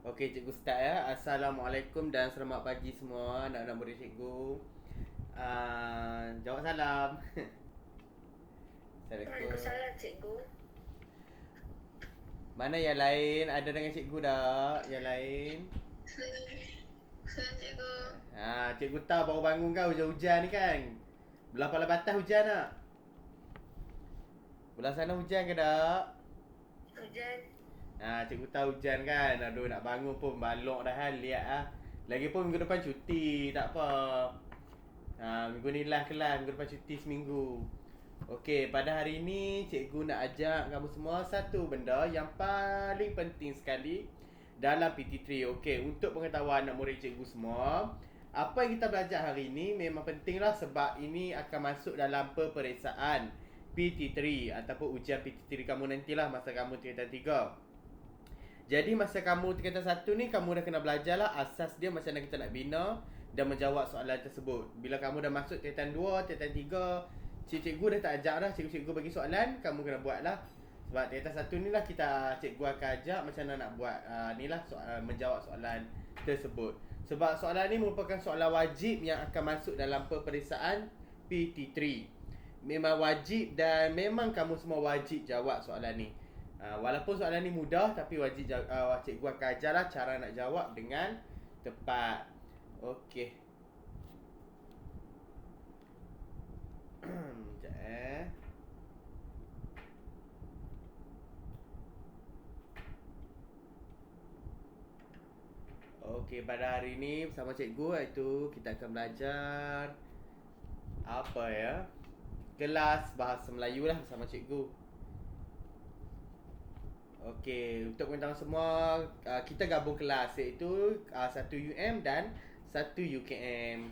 Okey, cikgu start ya. Assalamualaikum dan selamat pagi semua anak-anak murid cikgu. Jawab salam. Assalamualaikum. Waalaikumsalam cikgu. Mana yang lain? Ada dengan cikgu tak? Yang lain? Salam cikgu. Cikgu tahu baru bangun kau hujan-hujan ni kan? Belah pala batas hujan tak? Belah sana hujan ke tak? Hujan. Cikgu tahu hujan kan? Aduh, nak bangun pun balok dah kan. Lihat ah. Lagipun minggu depan cuti, tak apa. Minggu ni last kelas, minggu depan cuti seminggu. Okey, pada hari ini cikgu nak ajak kamu semua satu benda yang paling penting sekali dalam PT3. Okey, untuk pengetahuan anak murid cikgu semua, apa yang kita belajar hari ini memang pentinglah sebab ini akan masuk dalam peperiksaan PT3 ataupun ujian PT3 kamu nantilah masa kamu tingkatan 3. Jadi masa kamu tingkatan 1 ni kamu dah kena belajar lah asas dia macam mana kita nak bina dan menjawab soalan tersebut. Bila kamu dah masuk tingkatan 2, tingkatan 3, cikgu dah tak ajak dah, cikgu bagi soalan, kamu kena buat lah. Sebab tingkatan 1 ni lah cikgu akan ajak macam mana nak buat ni lah menjawab soalan tersebut. Sebab soalan ni merupakan soalan wajib yang akan masuk dalam peperiksaan PT3. Memang wajib dan memang kamu semua wajib jawab soalan ni. Walaupun soalan ni mudah tapi wajib cikgu akan ajarlah cara nak jawab dengan tepat. Okey. Sekejap Okey, pada hari ini bersama cikgu iaitu kita akan belajar apa ya? Kelas Bahasa Melayu lah bersama cikgu. Okey, untuk pengetahuan semua, kita gabung kelas iaitu satu UM dan satu UKM.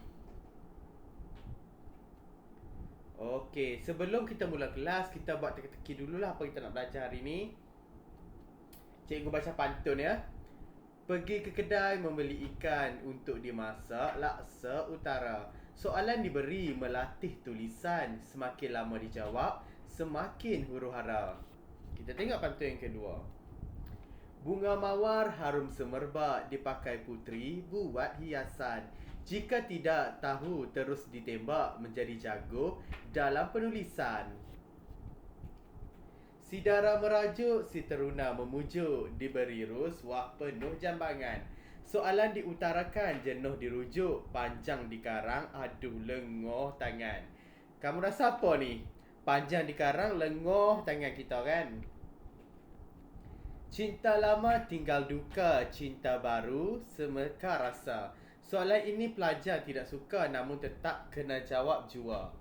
Okey, sebelum kita mula kelas, kita buat teka-teki dululah apa kita nak belajar hari ni. Cikgu baca pantun ya. Pergi ke kedai membeli ikan untuk dimasak laksa utara. Soalan diberi melatih tulisan. Semakin lama dijawab, semakin huru-hara. Kita tengok pantun yang kedua. Bunga mawar harum semerbak dipakai puteri buat hiasan. Jika tidak tahu terus ditembak menjadi jago dalam penulisan. Si dara merajuk, si teruna memujuk, diberi ruswah penuh jambangan. Soalan diutarakan, jenuh dirujuk, panjang dikarang, aduh lengoh tangan. Kamu rasa apa ni? Panjang dikarang, lengoh tangan kita kan? Cinta lama tinggal duka, cinta baru semeka rasa. Soalan ini pelajar tidak suka namun tetap kena jawab jua.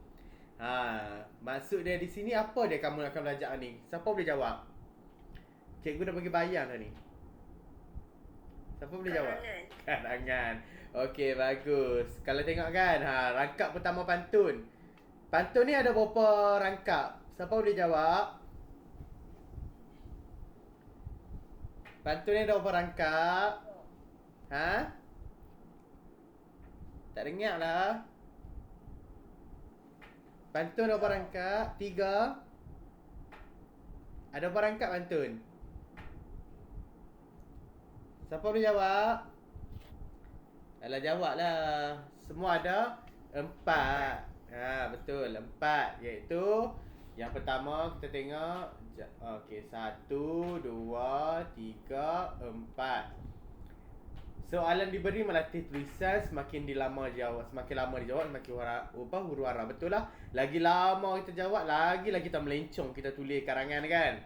Maksud dia di sini apa dia kamu akan belajar ni? Siapa boleh jawab? Cikgu dah bagi bayang dah ni. Siapa boleh jawab? Karangan. Okey, bagus. Kalau tengok kan, rangkap pertama pantun. Pantun ni ada berapa rangkap? Siapa boleh jawab? Pantun ni ada berapa rangkap? Tak dengar lah. Pantun ada berapa rangkap? 3. Ada berapa rangkap pantun? Siapa boleh jawab? Alah, jawab lah. Semua ada 4. Betul, 4. Iaitu yang pertama kita tengok. Okey, 1, 2, 3, 4. Soalan diberi melatih tulisan. Semakin lama dijawab, semakin huru hara. Betul lah. Lagi lama kita jawab, lagi kita melencong kita tulis karangan kan.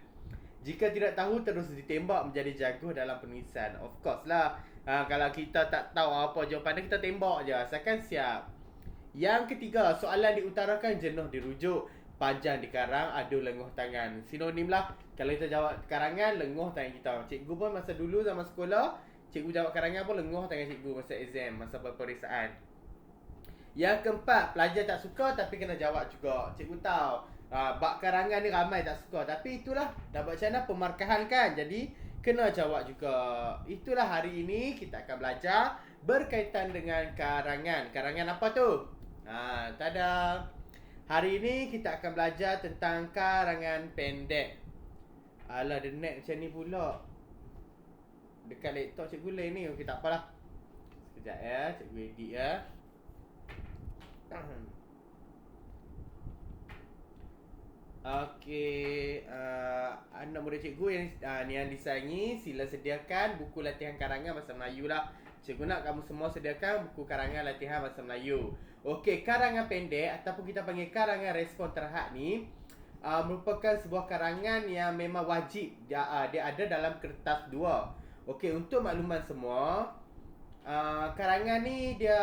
Jika tidak tahu terus ditembak menjadi jago dalam penulisan. Of course lah. Kalau kita tak tahu apa jawapannya, kita tembak je. Asalkan siap. Yang ketiga, soalan diutarakan, jenuh dirujuk, panjang dikarang, aduh lenguh tangan. Sinonim lah. Kalau kita jawab karangan, lenguh tangan kita. Cikgu pun masa dulu zaman sekolah, cikgu jawab karangan pun lenguh tangan cikgu masa exam, masa peperiksaan. Yang keempat, pelajar tak suka tapi kena jawab juga. Cikgu tahu bab karangan ni ramai tak suka, tapi itulah dah buat macam mana pemarkahan kan. Jadi kena jawab juga. Itulah hari ini kita akan belajar berkaitan dengan karangan. Karangan apa tu? Tada. Hari ini kita akan belajar tentang karangan pendek. Alah, the net macam ni pula. dekat laptop cikgu lain ni. Okey, tak apalah. Sekejap ya, cikgu edit ya. Okey, anak murid cikgu yang disayangi, sila sediakan buku latihan karangan bahasa Melayu lah. Cikgu nak kamu semua sediakan buku karangan latihan bahasa Melayu. Okey, karangan pendek ataupun kita panggil karangan respon terhad ni merupakan sebuah karangan yang memang wajib dia ada dalam kertas 2. Okey, untuk makluman semua, karangan ni dia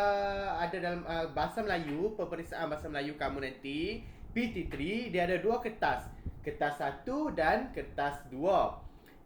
ada dalam bahasa Melayu, peperiksaan bahasa Melayu kamu nanti PT3, dia ada 2 kertas. Kertas 1 dan kertas 2.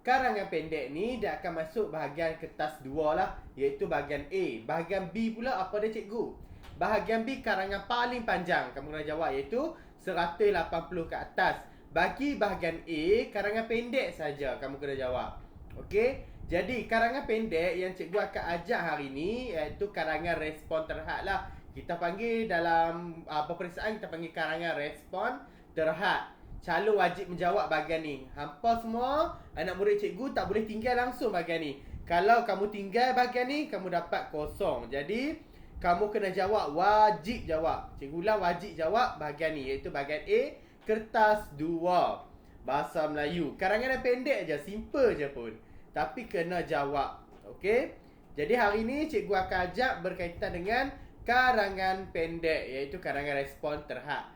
Karangan pendek ni dia akan masuk bahagian kertas 2 lah, iaitu bahagian A. Bahagian B pula apa dia cikgu? Bahagian B karangan paling panjang kamu kena jawab, iaitu 180 ke atas. Bagi bahagian A, karangan pendek saja kamu kena jawab. Okey? Jadi karangan pendek yang cikgu akan ajak hari ni iaitu karangan respon terhad lah. Kita panggil dalam peperiksaan kita panggil karangan respon terhad. Calon wajib menjawab bahagian ni. Hampa semua anak murid cikgu tak boleh tinggal langsung bahagian ni. Kalau kamu tinggal bahagian ni, kamu dapat kosong. Jadi kamu kena jawab, wajib jawab. Cikgu ulang, wajib jawab bahagian ni, iaitu bahagian A, kertas 2 bahasa Melayu. Karangan yang pendek je, simple je pun, tapi kena jawab. Okey? Jadi hari ni cikgu akan ajak berkaitan dengan karangan pendek, iaitu karangan respon terhad.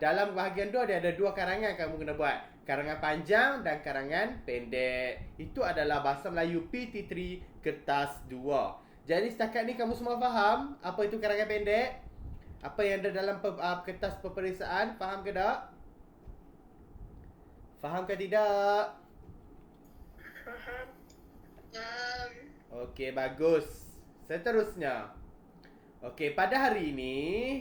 Dalam bahagian 2 dia ada 2 karangan kamu kena buat. Karangan panjang dan karangan pendek. Itu adalah bahasa Melayu PT3 kertas 2. Jadi setakat ni kamu semua faham apa itu karangan pendek? Apa yang ada dalam kertas peperiksaan? Faham ke tak? Faham ke tidak? Faham. Okey, bagus. Seterusnya. Okey, pada hari ini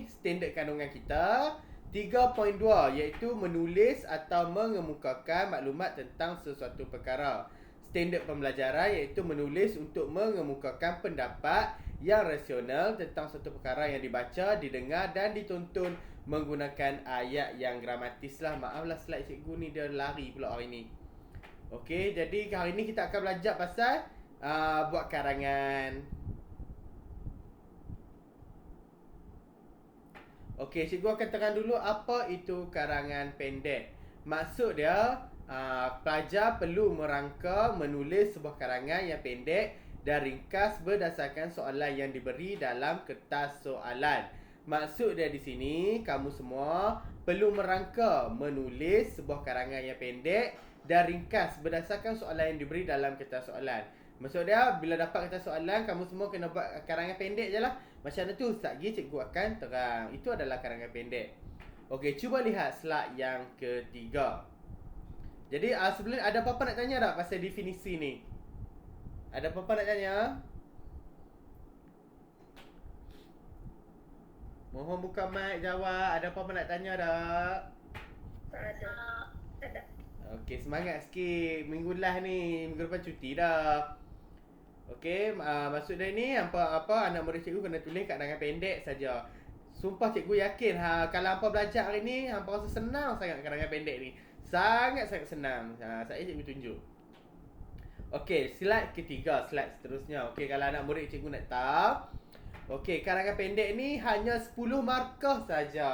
standard kandungan kita 3.2, iaitu menulis atau mengemukakan maklumat tentang sesuatu perkara. Standard pembelajaran iaitu menulis untuk mengemukakan pendapat yang rasional tentang suatu perkara yang dibaca, didengar dan ditonton menggunakan ayat yang gramatis lah. Maaflah slide cikgu ni dia lari pula hari ni. Okey, jadi hari ni kita akan belajar pasal buat karangan. Okey, cikgu akan terang dulu apa itu karangan pendek. Maksud dia, pelajar perlu merangka menulis sebuah karangan yang pendek dan ringkas berdasarkan soalan yang diberi dalam kertas soalan. Maksud dia di sini, kamu semua perlu merangka menulis sebuah karangan yang pendek dan ringkas berdasarkan soalan yang diberi dalam kertas soalan. Maksud dia, bila dapat kertas soalan, kamu semua kena buat karangan pendek je lah. Macam mana tu, sekejap lagi cikgu akan terang. Itu adalah karangan pendek. Okey, cuba lihat slide yang ketiga. Jadi sebelum ada apa-apa nak tanya tak pasal definisi ni? Ada apa-apa nak tanya? Mohon buka mic jawab. Ada apa-apa nak tanya tak? Ada. Okey, semangat sikit. Minggu lah ni, minggu depan cuti dah. Okey, maksud dia ni apa anak murid cikgu kena tulis karangan pendek saja. Sumpah cikgu yakin kalau hampa belajar hari ni, hampa rasa senang sangat karangan pendek ni. Sangat-sangat senang. Saya cikgu tunjuk. Okey, slide ketiga, slide seterusnya. Okey, kalau anak murid cikgu nak tahu. Okey, karangan pendek ni hanya 10 markah saja.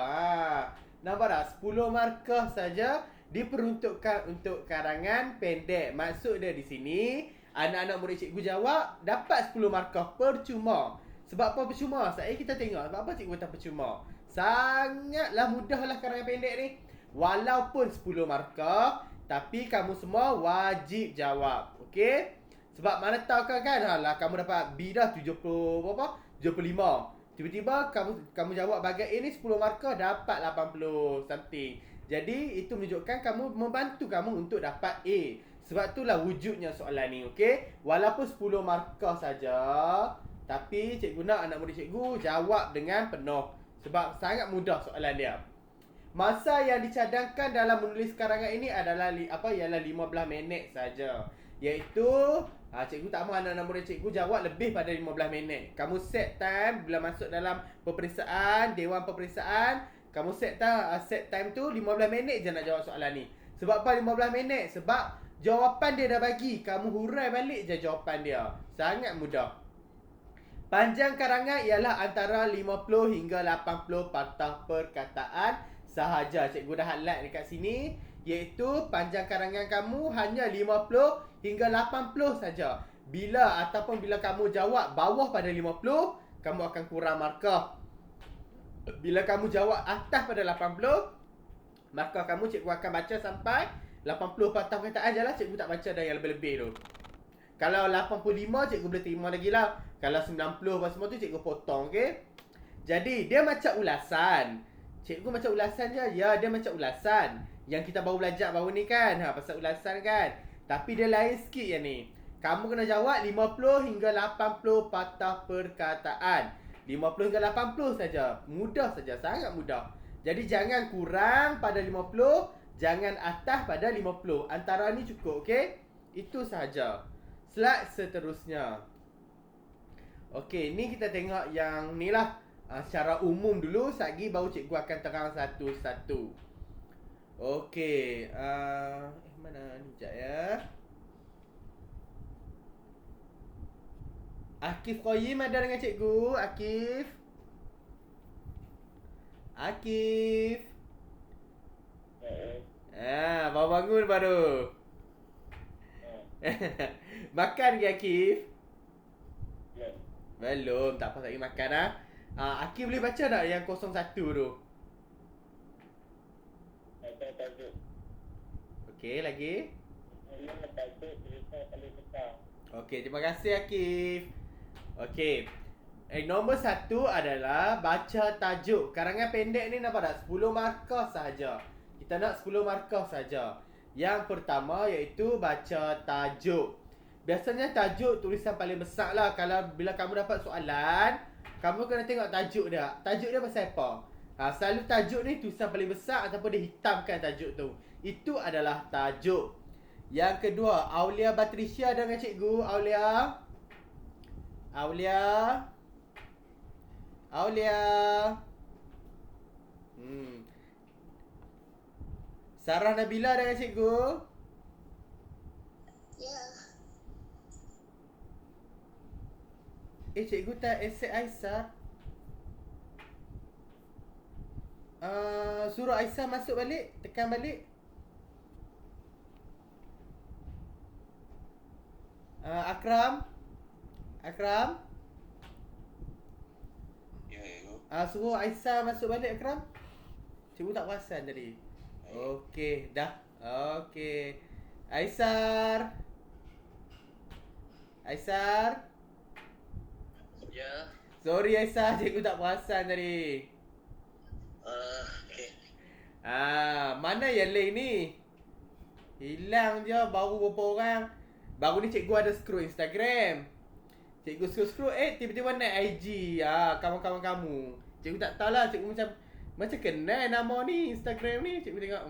Nampak tak? 10 markah saja diperuntukkan untuk karangan pendek. Maksud dia di sini, anak-anak murid cikgu jawab dapat 10 markah percuma. Sebab apa percuma? Saya kita tengok sebab apa cikgu kata percuma. Sangatlah mudahlah karangan pendek ni. Walaupun 10 markah, tapi kamu semua wajib jawab. Okey? Sebab mana tahu kan halah kamu dapat B dah 70 berapa? 75. Tiba-tiba kamu jawab bahagian A ni 10 markah dapat 80 something. Jadi itu menunjukkan kamu membantu kamu untuk dapat A. Sebab itulah wujudnya soalan ni, okey? Walaupun 10 markah saja, tapi cikgu nak anak murid cikgu jawab dengan penuh. Sebab sangat mudah soalan dia. Masa yang dicadangkan dalam menulis karangan ini adalah ialah 15 minit saja. Iaitu cikgu tak mahu anak-anak murid cikgu jawab lebih pada 15 minit. Kamu set time bila masuk dalam peperiksaan, dewan peperiksaan, kamu set time tu 15 minit je nak jawab soalan ni. Sebab apa 15 minit? Sebab Jawapan dia dah bagi. Kamu hurai balik je jawapan dia. Sangat mudah. Panjang karangan ialah antara 50 hingga 80 patah perkataan sahaja. Cikgu dah highlight dekat sini. Iaitu panjang karangan kamu hanya 50 hingga 80 saja. Bila kamu jawab bawah pada 50, kamu akan kurang markah. Bila kamu jawab atas pada 80, maka kamu cikgu akan baca sampai 80 patah perkataan je lah. Cikgu tak baca dah yang lebih-lebih tu. Kalau 85 cikgu boleh terima lagi lah. Kalau 90 apa semua tu cikgu potong, okey? Jadi dia macam ulasan. Cikgu macam ulasan je. Ya, dia macam ulasan. Yang kita baru belajar baru ni kan. Pasal ulasan kan. Tapi dia lain sikit yang ni. Kamu kena jawab 50 hingga 80 patah perkataan. 50 hingga 80 saja. Mudah saja, sangat mudah. Jadi jangan kurang pada 50, jangan atas pada 50. Antara ni cukup, okey? Itu sahaja. Slide seterusnya. Okey, ni kita tengok yang ni lah. Secara umum dulu, lagi baru cikgu akan terang satu-satu. Okey, mana ni sekejap ya. Akif Qoyim ada dengan cikgu? Akif? Akif? Baru bangun baru. Makan ke Akif? Belum, tak apa lagi makan lah. Akif boleh baca tak yang 01 tu? Okey, lagi? Okey, terima kasih Akif. Okey. Nombor 1 adalah baca tajuk. Karangan pendek ni nampak tak? 10 markah sahaja. Kita nak 10 markah sahaja. Yang pertama iaitu baca tajuk. Biasanya tajuk tulisan paling besar lah. Bila kamu dapat soalan, kamu kena tengok tajuk dia. Tajuk dia pasal apa? Selalu tajuk ni tulisan paling besar ataupun dia hitamkan tajuk tu. Itu adalah tajuk. Yang kedua, Aulia Batrisya dengan cikgu. Aulia. Sarah Nabila dengan cikgu. Ya. Cikgu tak accept Aisyah. Suruh Aisyah masuk balik. Tekan balik. Akram. Ya, cikgu. Suruh Aisyah masuk balik, Akram. Cikgu tak perasan tadi. Okey, dah. Okey. Aisyah. Ya. Sorry Aisyah, cikgu tak perasan tadi. Okey. Mana yang lain ni? Hilang je baru beberapa orang. Baru ni cikgu ada scroll Instagram. Cikgu scroll tiba-tiba naik IG. Kawan-kawan kamu. Cikgu tak tahulah, cikgu macam kenal nama ni Instagram ni. Cikgu tengok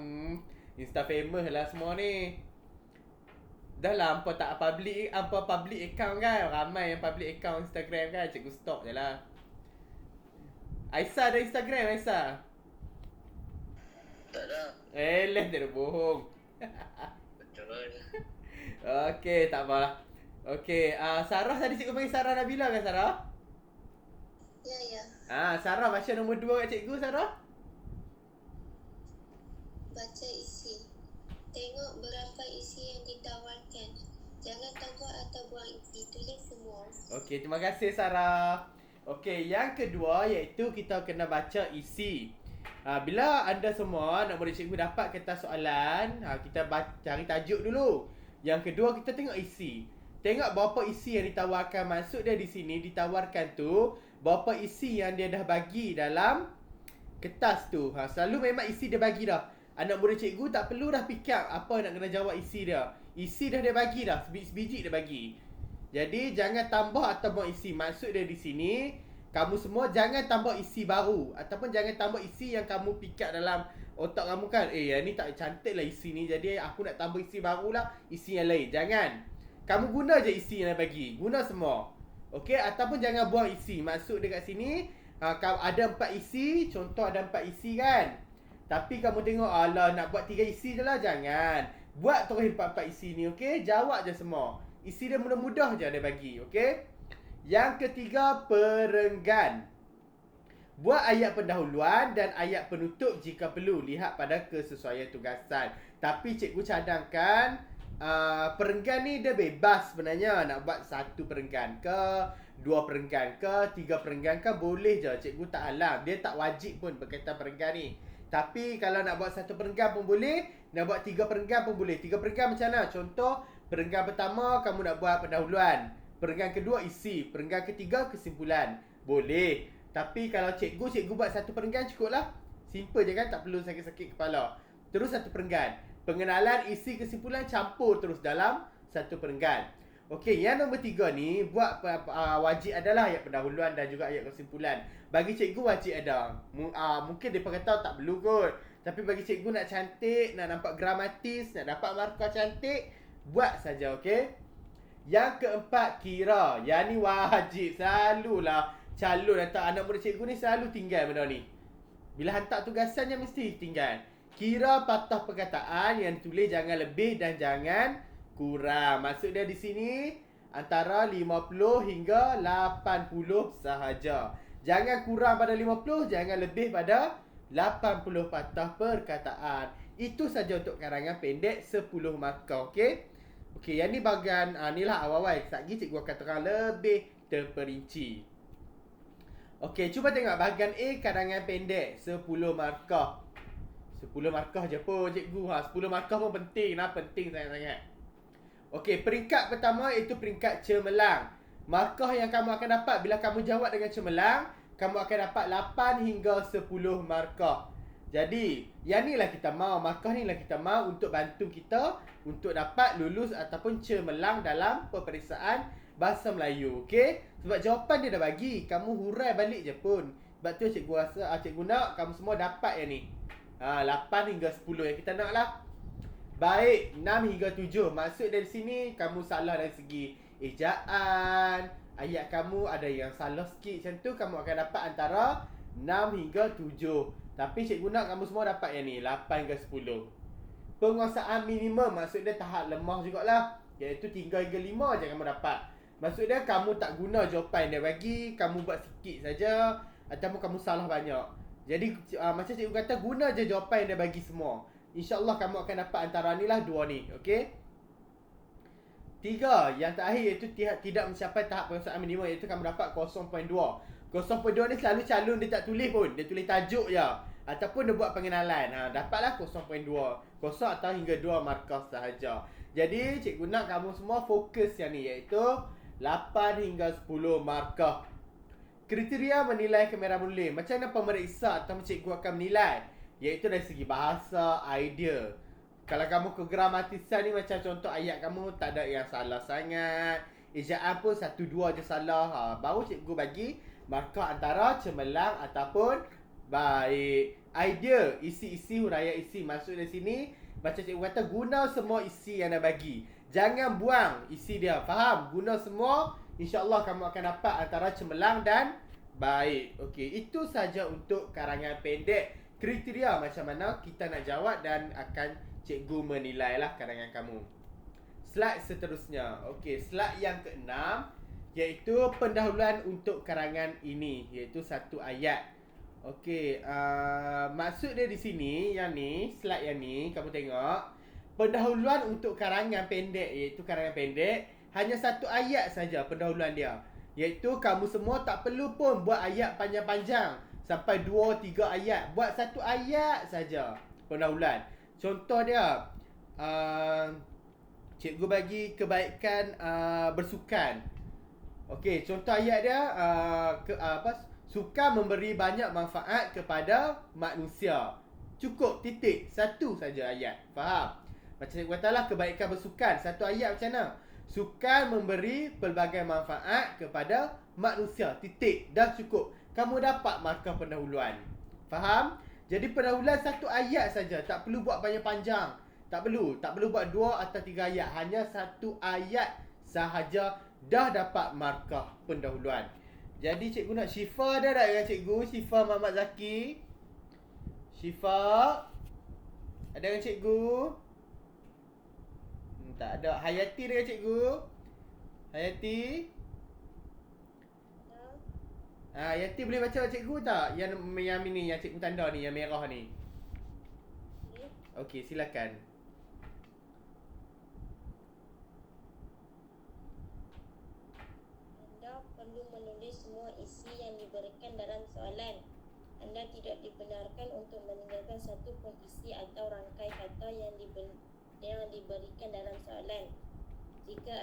Insta famous lah semua ni. Dah lah hampa tak public account kan. Ramai yang public account Instagram kan. Cikgu stop je lah. Aisyah ada Instagram, Aisyah? Tak ada. Lah dia dah bohong. Betul. Okey, tak apalah. Okey, Sarah tadi cikgu panggil Sarah Nabila kan, Sarah? Ya. Sarah baca nombor 2 kat cikgu, Sarah. Baca isi. Tengok berapa isi yang ditawarkan. Jangan tambah atau buang isi. Tulis semua. Okey, terima kasih Sarah. Okey, yang kedua iaitu kita kena baca isi. Bila anda semua nak boleh cikgu dapat kertas soalan, kita cari tajuk dulu. Yang kedua kita tengok isi. Tengok berapa isi yang ditawarkan. Maksud dia di sini ditawarkan tu berapa isi yang dia dah bagi dalam kertas tu. Selalu memang isi dia bagi dah. Anak murid cikgu tak perlu dah fikir apa nak kena jawab isi dia. Isi dah dia bagi dah, sebiji dia bagi. Jadi jangan tambah atau buang isi. Maksud dia di sini, kamu semua jangan tambah isi baru ataupun jangan tambah isi yang kamu fikir dalam otak kamu kan. Yang ni tak cantik lah isi ni, jadi aku nak tambah isi barulah, isi yang lain. Jangan. Kamu guna je isi yang dia bagi. Guna semua. Okey, ataupun jangan buang isi. Maksud dia kat sini, ada 4 isi, contoh ada 4 isi kan. Tapi kamu tengok, alah nak buat 3 isi je lah. Jangan. Buat terus 4-4 isi ni, okey? Jawab je semua. Isi dia mudah-mudah je dia bagi, okey? Yang ketiga, perenggan. Buat ayat pendahuluan dan ayat penutup jika perlu. Lihat pada kesesuaian tugasan. Tapi cikgu cadangkan perenggan ni dia bebas sebenarnya. Nak buat 1 perenggan ke, 2 perenggan ke, 3 perenggan ke, boleh je. Cikgu tak halang. Dia tak wajib pun berkaitan perenggan ni. Tapi kalau nak buat 1 perenggan pun boleh, nak buat 3 perenggan pun boleh. 3 perenggan macam mana? Contoh, perenggan pertama kamu nak buat pendahuluan, perenggan kedua isi, perenggan ketiga kesimpulan. Boleh. Tapi kalau cikgu buat 1 perenggan cukup lah. Simple je kan, tak perlu sakit-sakit kepala. Terus 1 perenggan. Pengenalan, isi, kesimpulan campur terus dalam 1 perenggan. Okey, yang nombor 3 ni buat wajib adalah ayat pendahuluan dan juga ayat kesimpulan. Bagi cikgu wajib ada. Mungkin dia kata tak perlu kot. Tapi bagi cikgu nak cantik, nak nampak gramatis, nak dapat markah cantik, buat saja, okey? Yang keempat, kira. Yang ni wajib. Selalulah calon atau anak murid cikgu ni selalu tinggal benda ni. Bila hantar tugasannya mesti tinggal. Kira patah perkataan yang ditulis jangan lebih dan jangan kurang. Maksud dia di sini antara 50 hingga 80 sahaja. Jangan kurang pada 50, jangan lebih pada 80 patah perkataan. Itu saja untuk karangan pendek 10 markah, okey? Okey, yang ni bahagian ni lah awal-awal. Sekejap lagi cikgu akan terang lebih terperinci. Okey, cuba tengok bahagian A, karangan pendek 10 markah. 10 markah je pun cikgu. 10 markah pun penting lah, penting sangat-sangat. Okey, peringkat pertama iaitu peringkat cemerlang. Markah yang kamu akan dapat bila kamu jawab dengan cemerlang, kamu akan dapat 8 hingga 10 markah. Jadi, yang ni lah kita mahu, markah ni lah kita mahu untuk bantu kita untuk dapat lulus ataupun cemerlang dalam peperiksaan bahasa Melayu, okey? Sebab jawapan dia dah bagi, kamu hurai balik je pun. Sebab tu cikgu rasa, cikgu nak kamu semua dapat yang ni. 8 hingga 10 yang kita nak lah. Baik, 6 hingga 7. Maksud dari sini, kamu salah dari segi ejaan. Ayat kamu ada yang salah sikit macam tu, kamu akan dapat antara 6 hingga 7. Tapi cikgu nak kamu semua dapat yang ni, 8 hingga 10. Penguasaan minimum, maksud dia tahap lemah jugalah. Iaitu 3 hingga 5 je kamu dapat. Maksud dia kamu tak guna jawapan dia bagi, kamu buat sikit saja ataupun kamu salah banyak. Jadi macam cikgu kata, guna je jawapan yang dia bagi semua. InsyaAllah kamu akan dapat antara ni lah 2 ni, okey? 3, yang terakhir iaitu tidak mencapai tahap penguasaan minimum, iaitu kamu dapat 0.2. 0.2 ni selalu calon dia tak tulis pun, dia tulis tajuk je ataupun dia buat pengenalan. Dapatlah 0.2, 0 atau hingga 2 markah sahaja. Jadi cikgu nak kamu semua fokus yang ni, iaitu 8 hingga 10 markah. Kriteria menilai kamera menulis. Macam mana pemeriksa atau cikgu akan menilai? Iaitu dari segi bahasa, idea. Kalau kamu kegramatisan ni macam contoh ayat kamu tak ada yang salah sangat, ejaan pun 1-2 je salah, baru cikgu bagi markah antara cemerlang ataupun baik. Idea, isi-isi, huraian isi. Maksud dari sini macam cikgu kata, guna semua isi yang dah bagi. Jangan buang isi dia. Faham? Guna semua. InsyaAllah kamu akan dapat antara cemerlang dan baik. Okey, itu saja untuk karangan pendek. Kriteria macam mana kita nak jawab dan akan cikgu menilai lah karangan kamu. Slide seterusnya. Okey, slide yang ke-6 iaitu pendahuluan untuk karangan ini, iaitu 1 ayat. Okey, maksud dia di sini, yang ni, slide yang ni kamu tengok, pendahuluan untuk karangan pendek, iaitu karangan pendek hanya 1 ayat saja pendahuluan dia. Iaitu kamu semua tak perlu pun buat ayat panjang-panjang sampai 2-3 ayat. Buat 1 ayat saja pendahuluan. Contoh dia, cikgu bagi kebaikan bersukan. Okey, contoh ayat dia, sukan memberi banyak manfaat kepada manusia. Cukup, titik. 1 saja ayat. Faham? Macam cikgu katalah, kebaikan bersukan. 1 ayat macam mana? Sukan memberi pelbagai manfaat kepada manusia. Titik. Dah cukup. Kamu dapat markah pendahuluan. Faham? Jadi pendahuluan 1 ayat saja. Tak perlu buat panjang-panjang. Tak perlu. Tak perlu buat 2 atau 3 ayat. Hanya 1 ayat sahaja dah dapat markah pendahuluan. Jadi cikgu nak Syifa dah tak dengan cikgu? Syifa Muhammad Zaki. Syifa, ada dengan cikgu? Tak ada. Hayati dengan cikgu. Hayati. Hayati boleh baca cikgu tak? Yang ini, yang cikgu tanda ni, yang merah ni. Okey, silakan. Anda perlu menulis semua isi yang diberikan dalam soalan. Anda tidak dibenarkan untuk meninggalkan satu pun isi atau rangkai kata yang diberikan dalam soalan. Jika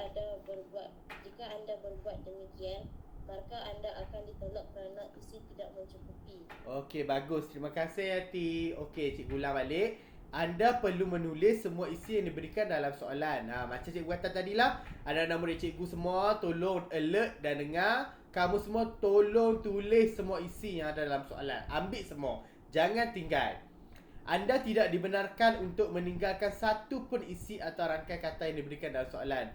anda berbuat demikian, maka anda akan ditolak kerana isi tidak mencukupi. Okey, bagus. Terima kasih Hayati. Okey, cikgu ulang balik. Anda perlu menulis semua isi yang diberikan dalam soalan. Macam cikgu kata tadilah, anak-anak murid cikgu semua tolong alert dan dengar. Kamu semua tolong tulis semua isi yang ada dalam soalan. Ambil semua. Jangan tinggal. Anda tidak dibenarkan untuk meninggalkan satu pun isi atau rangkai kata yang diberikan dalam soalan.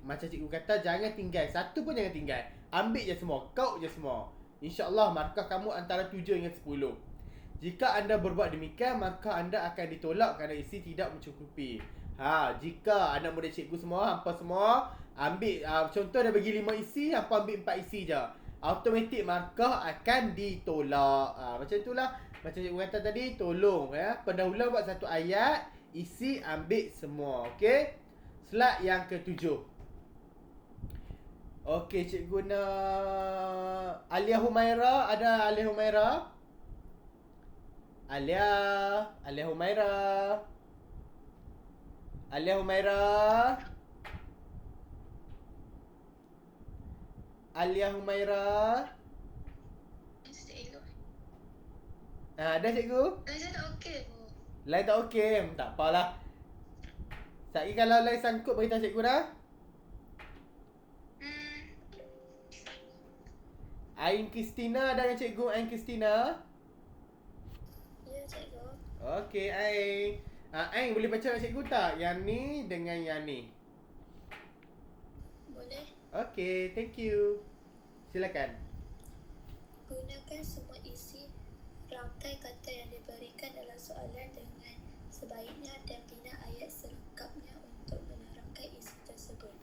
Macam cikgu kata, jangan tinggal. Satu pun jangan tinggal. Ambil je semua. Kau je semua. InsyaAllah markah kamu antara 7 hingga 10. Jika anda berbuat demikian, maka anda akan ditolak kerana isi tidak mencukupi. Jika anak murid cikgu semua, hampa semua ambil, contoh dia bagi 5 isi, hampa ambil 4 isi je, automatik markah akan ditolak. Macam itulah. Macam cikgu kata tadi, tolong pendahuluan buat satu ayat, isi ambil semua. Okey. Slide yang ke-7. Okey, cikgu nak Alia Humaira. Ada Alia Humaira? Alia Humaira. Alia Humaira. Alia Humaira. Ada cikgu? Dah tak okey. Line tak okey? Tak apalah. Sekali kalau line sangkut beritahu cikgu dah. Ain Kristina ada dengan cikgu. Ain Kristina. Ya, cikgu. Okey, Ain. Ain boleh baca dengan cikgu tak? Yang ni dengan yang ni. Boleh. Okey, thank you. Silakan. Gunakan semua isi rangkai kata yang diberikan dalam soalan dengan sebaiknya dan bina ayat selengkapnya untuk menerangkan isi tersebut.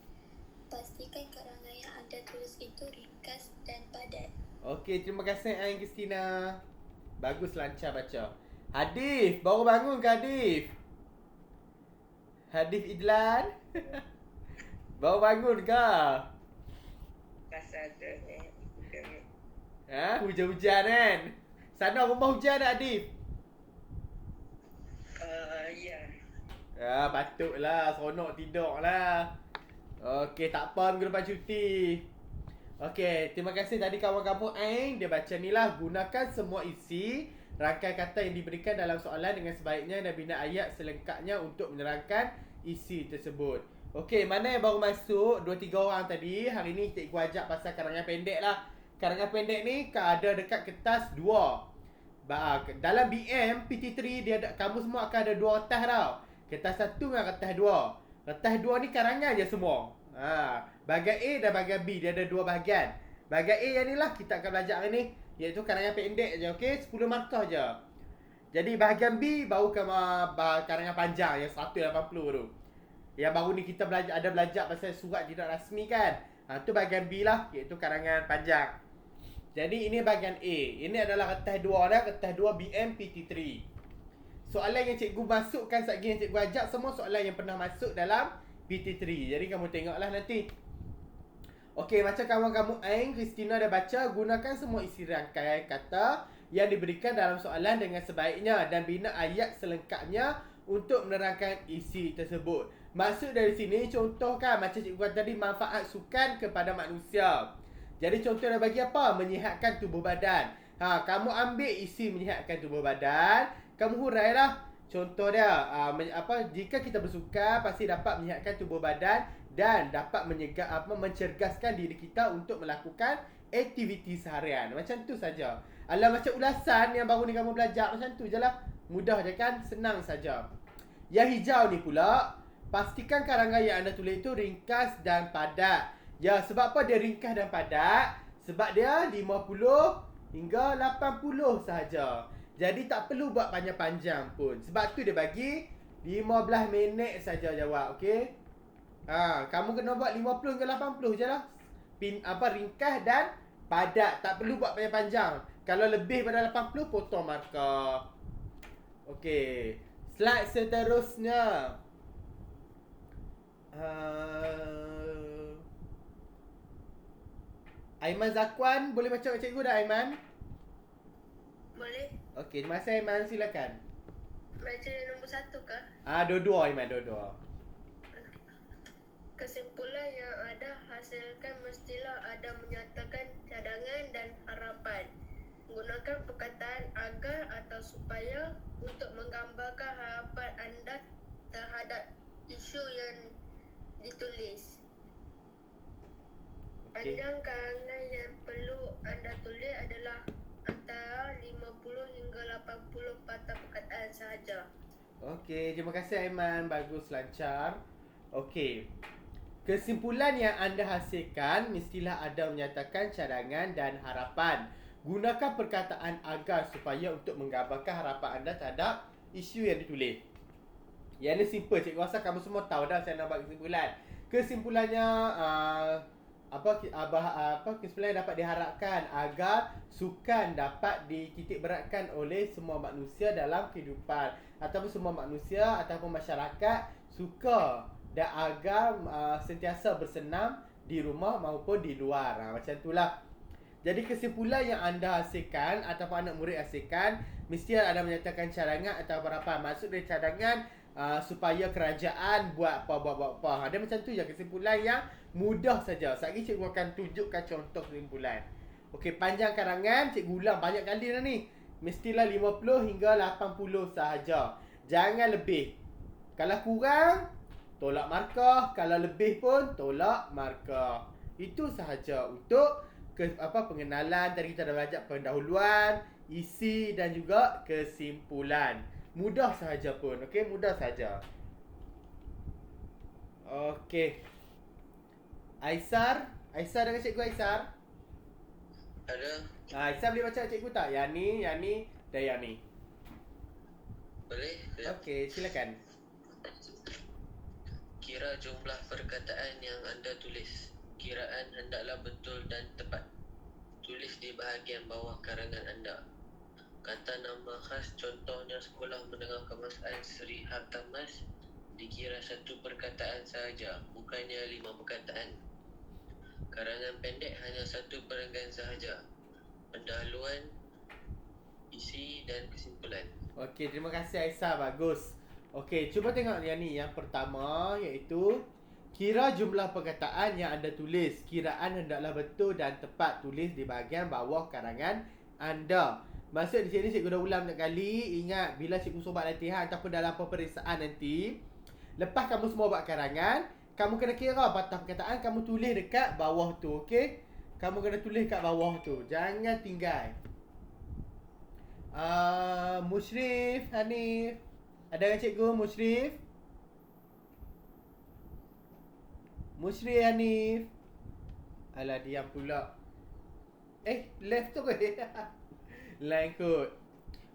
Pastikan karangan yang anda tulis itu ringkas dan padat. Okey, terima kasih Ain Kristina. Bagus, lancar baca. Hadif, baru bangun ke Hadif? Hadif Idlan? Baru bangun ke? Pasal tu ni. Hujan-hujan kan? Sana rumah hujan tak Hadif? Ya. Patutlah, seronok tidur lah. Okey, tak apa, minggu depan cuti. Okey, terima kasih tadi kawan-kawan Ain. Dia baca ni lah. Gunakan semua isi rangkai kata yang diberikan dalam soalan dengan sebaiknya dan bina ayat selengkapnya untuk menerangkan isi tersebut. Okey, mana yang baru masuk? 2-3 orang tadi. Hari ni cikgu ajak pasal karangan pendek lah. Karangan pendek ni ada dekat kertas 2. Dalam BM PT3 dia ada, kamu semua akan ada 2 kertas tau. Kertas 1 dengan kertas 2. Kertas 2 ni karangan je semua. Bahagian A dan bahagian B, dia ada 2 bahagian. Bahagian A yang ni lah kita akan belajar hari ni, iaitu karangan pendek je, okey? 10 markah je. Jadi bahagian B baru karangan panjang yang 180 tu. Yang baru ni kita belajar pasal surat tidak rasmi kan. Tu bahagian B lah, iaitu karangan panjang. Jadi ini bahagian A. Ini adalah kertas 2 dah, kertas 2 BM PT3. Soalan yang cikgu masukkan sekejap yang cikgu ajak semua soalan yang pernah masuk dalam PT3. Jadi kamu tengoklah nanti. Okey, macam kamu Ain Kristina dah baca, gunakan semua isi rangkaian kata yang diberikan dalam soalan dengan sebaiknya dan bina ayat selengkapnya untuk menerangkan isi tersebut. Maksud dari sini, contohkan macam cikgu kata tadi, manfaat sukan kepada manusia. Jadi contoh dia bagi apa? Menyihatkan tubuh badan. Kamu ambil isi menyihatkan tubuh badan, kamu hurailah. Contoh dia, jika kita bersukan pasti dapat menyihatkan tubuh badan dan dapat mencerdaskan diri kita untuk melakukan aktiviti seharian. Macam tu saja. Alah, macam ulasan yang baru ni kamu belajar, macam tu je lah. Mudah je kan? Senang saja. Yang hijau ni pula, pastikan karangan yang anda tulis itu ringkas dan padat. Ya, sebab apa dia ringkas dan padat? Sebab dia 50 hingga 80 sahaja. Jadi tak perlu buat panjang-panjang pun. Sebab tu dia bagi 15 minit saja jawab, okey? Kamu kena buat 50 ke 80 je lah. Ringkas dan padat. Tak perlu buat panjang-panjang. Kalau lebih pada 80, potong markah. Okey. Slide seterusnya. Aiman Zakwan, boleh baca kat cikgu dah Aiman? Boleh? Okey, terima kasih Aiman, silakan. Baca nombor 1 kah? Dua-dua Aiman, dua-dua. Kesimpulan yang ada hasilkan mestilah ada menyatakan cadangan dan harapan. Gunakan perkataan agar atau supaya untuk menggambarkan harapan anda terhadap isu yang ditulis. Okey. Panjang karangan yang perlu anda tulis adalah antara 50 hingga 80 patah perkataan sahaja. Okey, terima kasih Aiman. Bagus, lancar. Okey. Kesimpulan yang anda hasilkan mestilah ada menyatakan cadangan dan harapan. Gunakan perkataan agar supaya untuk menggambarkan harapan anda terhadap isu yang ditulis. Yang ni simple, cikgu rasa kamu semua tahu dah saya nak buat kesimpulan. Kesimpulannya kesimpulan yang dapat diharapkan agar sukan dapat dititik beratkan oleh semua manusia dalam kehidupan ataupun semua manusia ataupun masyarakat suka dan agar sentiasa bersenam di rumah maupun di luar. Macam itulah. Jadi kesimpulan yang anda hasilkan ataupun anak murid hasilkan mesti ada menyatakan cadangan atau harapan. Maksud dari cadangan supaya kerajaan buat apa. Dia macam tu je kesimpulan yang mudah saja. Sekali cikgu akan tunjukkan contoh kesimpulan. Okey, panjang karangan cikgu ulang banyak kali dah ni. Mestilah 50 hingga 80 sahaja. Jangan lebih. Kalau kurang, tolak markah. Kalau lebih pun, tolak markah. Itu sahaja untuk pengenalan. Tadi kita dah belajar pendahuluan, isi dan juga kesimpulan. Mudah sahaja pun. Okey, mudah sahaja. Okey. Aisar dengan cikgu Aisar. Ada. Aisar boleh baca cikgu tak? Yang ni dan yang ni. Boleh? Okey, silakan. Kira jumlah perkataan yang anda tulis. Kiraan hendaklah betul dan tepat. Tulis di bahagian bawah karangan anda. Kata nama khas contohnya Sekolah Menengah Kebangsaan Seri Hartamas dikira satu perkataan sahaja, bukannya 5 perkataan. Karangan pendek hanya satu perenggan sahaja. Pendahuluan, isi dan kesimpulan. Okey, terima kasih Aisyah, bagus. Okey, cuba tengok yang ni. Yang pertama iaitu kira jumlah perkataan yang anda tulis. Kiraan hendaklah betul dan tepat. Tulis di bahagian bawah karangan anda. Maksud di sini cikgu dah ulang banyak kali. Ingat, bila cikgu sobat latihan ataupun dalam peperiksaan nanti, lepas kamu semua buat karangan, kamu kena kira patah perkataan kamu tulis dekat bawah tu. Okey? Kamu kena tulis kat bawah tu. Jangan tinggal. Mushrif, Hanif. Ada dengan cikgu Mushrif? Mushrif, Hanif. Alah, diam pula. Left tu ke? Lain kot.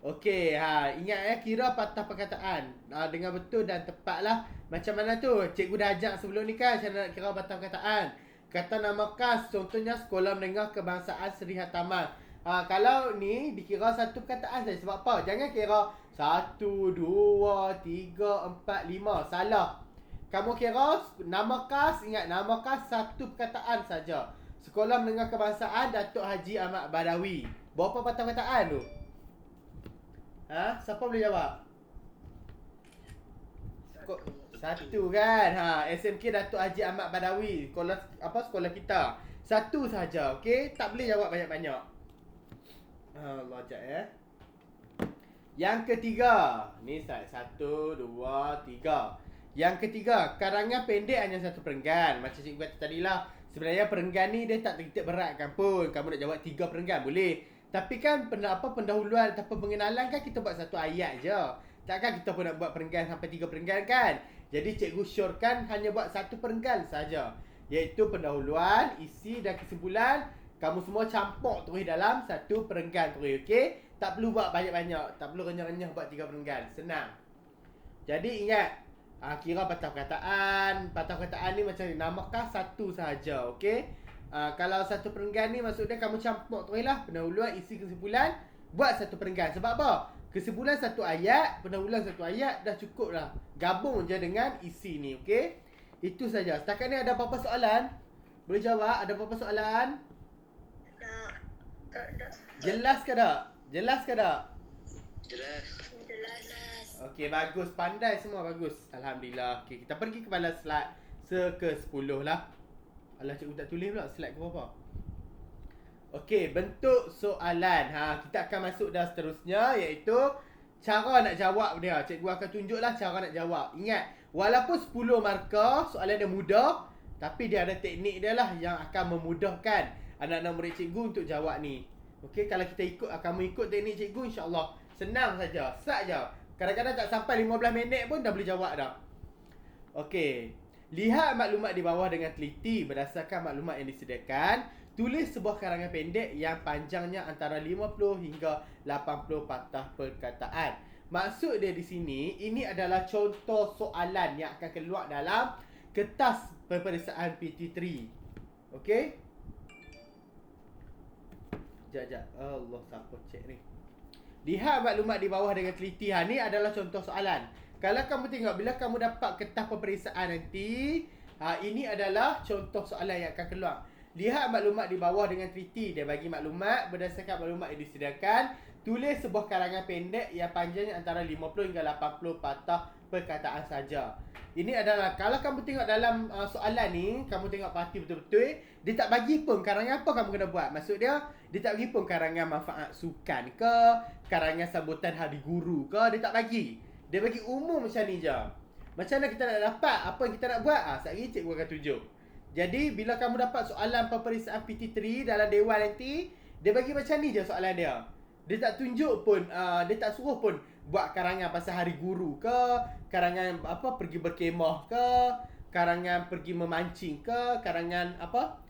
Okey, ingat kira patah perkataan dengan betul dan tepat lah. Macam mana tu? Cikgu dah ajak sebelum ni kan, cara nak kira patah perkataan. Kata nama khas, contohnya Sekolah Menengah Kebangsaan Seri Hartamas. Kalau ni dikira satu perkataan saja. Sebab apa? Jangan kira 1, 2, 3, 4, 5. Salah. Kamu kira nama khas, ingat nama khas satu perkataan saja. Sekolah Menengah Kebangsaan Datuk Haji Ahmad Badawi. Berapa patah perkataan tu? Siapa boleh jawab? Satu kan? SMK Datuk Haji Ahmad Badawi. Sekolah kita. Satu saja, okey? Tak boleh jawab banyak-banyak. Allah, sekejap ya. Yang ketiga. Ni 1, 2, 3. Yang ketiga, karangan pendek hanya satu perenggan. Macam cikgu kata tadi lah. Sebenarnya perenggan ni dia tak tertitik beratkan pun. Kamu nak jawab 3 perenggan boleh. Tapi kan pendahuluan ataupun pengenalan kan kita buat satu ayat je. Takkan kita pun nak buat perenggan sampai 3 perenggan kan? Jadi cikgu syorkan hanya buat satu perenggan saja, iaitu pendahuluan, isi dan kesimpulan. Kamu semua campur terus dalam satu perenggan terus, okey? Tak perlu buat banyak-banyak. Tak perlu renyah-renyah buat 3 perenggan. Senang. Jadi ingat, Kira patah perkataan. Patah perkataan ni macam ni, namakah satu sahaja, okey? Kalau satu perenggan ni maksudnya kamu campur tu lah, pendahuluan, isi, kesimpulan, buat satu perenggan. Sebab apa? Kesimpulan satu ayat, pendahuluan satu ayat, dah cukup lah. Gabung je dengan isi ni, okey? Itu saja. Setakat ni ada apa-apa soalan? Boleh jawab? Ada apa-apa soalan? Tak. Jelas ke tak? Jelas ke tak? Jelas. Jelas. Okey, bagus. Pandai semua, bagus. Alhamdulillah. Okey, kita pergi kepada slide ke-10 lah. Alah, cikgu tak tulis pula slide ke berapa. Okey, bentuk soalan. Kita akan masuk dah seterusnya, iaitu cara nak jawab dia. Cikgu akan tunjuklah cara nak jawab. Ingat, walaupun 10 markah, soalan dia mudah, tapi dia ada teknik dia lah yang akan memudahkan anak-anak murid cikgu untuk jawab ni. Okey, kalau kita kamu ikut teknik cikgu, insya-Allah senang saja. Start je. Kadang-kadang tak sampai 15 minit pun dah boleh jawab dah. Okey. Lihat maklumat di bawah dengan teliti berdasarkan maklumat yang disediakan. Tulis sebuah karangan pendek yang panjangnya antara 50 hingga 80 patah perkataan. Maksud dia di sini, ini adalah contoh soalan yang akan keluar dalam kertas peperiksaan PT3. Okey? Sekejap. Allah, siapa cek ni? Lihat maklumat di bawah dengan teliti. Ni adalah contoh soalan. Kalau kamu tengok, bila kamu dapat kertas peperiksaan nanti, ini adalah contoh soalan yang akan keluar. Lihat maklumat di bawah dengan teliti. Dia bagi maklumat berdasarkan maklumat yang disediakan. Tulis sebuah karangan pendek yang panjangnya antara 50 hingga 80 patah perkataan saja. Ini adalah, kalau kamu tengok dalam soalan ni, kamu tengok pasti betul-betul, dia tak bagi pun karangan apa kamu kena buat. Maksud dia tak bagi pun karangan manfaat sukan ke, karangan sambutan hari guru ke, dia tak bagi. Dia bagi umum macam ni je. Macam mana kita nak dapat apa yang kita nak buat? Sekejap lagi cikgu akan tunjuk. Jadi, bila kamu dapat soalan peperiksaan PT3 dalam dewan nanti, dia bagi macam ni je soalan dia. Dia tak tunjuk pun, dia tak suruh pun buat karangan pasal hari guru ke, karangan apa pergi berkemah ke, karangan pergi memancing ke, karangan apa,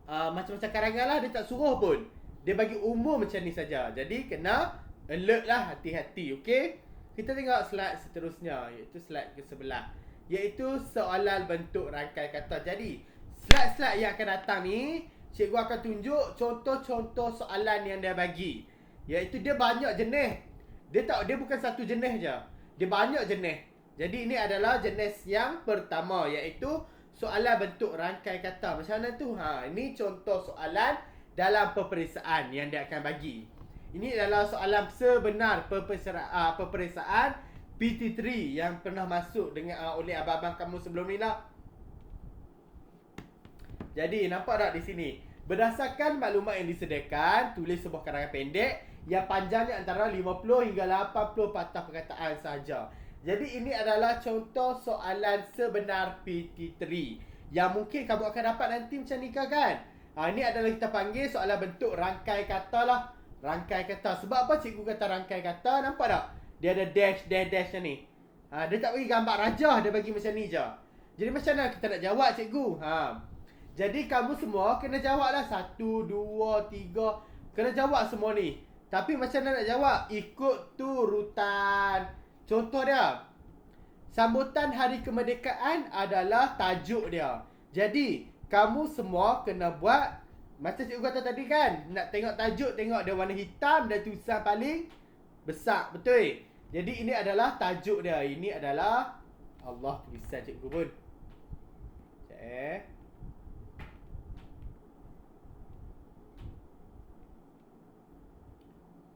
macam-macam karangan lah, dia tak suruh pun. Dia bagi umum macam ni saja. Jadi, kena alert lah, hati-hati, okey? Kita tengok slide seterusnya, iaitu slide ke-11, iaitu soalan bentuk rangkai kata. Jadi, slide-slide yang akan datang ni, cikgu akan tunjuk contoh-contoh soalan yang dia bagi. Iaitu dia banyak jenis. Dia bukan satu jenis je. Dia banyak jenis. Jadi ini adalah jenis yang pertama, iaitu soalan bentuk rangkai kata. Macam mana tu? Ini contoh soalan dalam peperiksaan yang dia akan bagi. Ini adalah soalan sebenar peperiksaan PT3 yang pernah masuk dengan oleh abang-abang kamu sebelum ni lah. Jadi, nampak tak di sini? Berdasarkan maklumat yang disediakan, tulis sebuah karangan pendek yang panjangnya antara 50 hingga 80 patah perkataan saja. Jadi, ini adalah contoh soalan sebenar PT3 yang mungkin kamu akan dapat nanti macam ni kan? Ini adalah kita panggil soalan bentuk rangkai kata lah. Rangkai kata. Sebab apa cikgu kata rangkai kata? Nampak tak? Dia ada dash ni. Dia tak bagi gambar rajah, dia bagi macam ni je. Jadi macam mana kita nak jawab cikgu? Jadi kamu semua kena jawab lah 1, 2, 3. Kena jawab semua ni. Tapi macam mana nak jawab? Ikut turutan. Contoh dia, sambutan hari kemerdekaan adalah tajuk dia. Jadi kamu semua kena buat macam cikgu kata tadi kan, nak tengok tajuk, tengok dia warna hitam dan tulisan paling besar, betul? Jadi ini adalah tajuk dia. Ini adalah Allah, tulisan cikgu pun.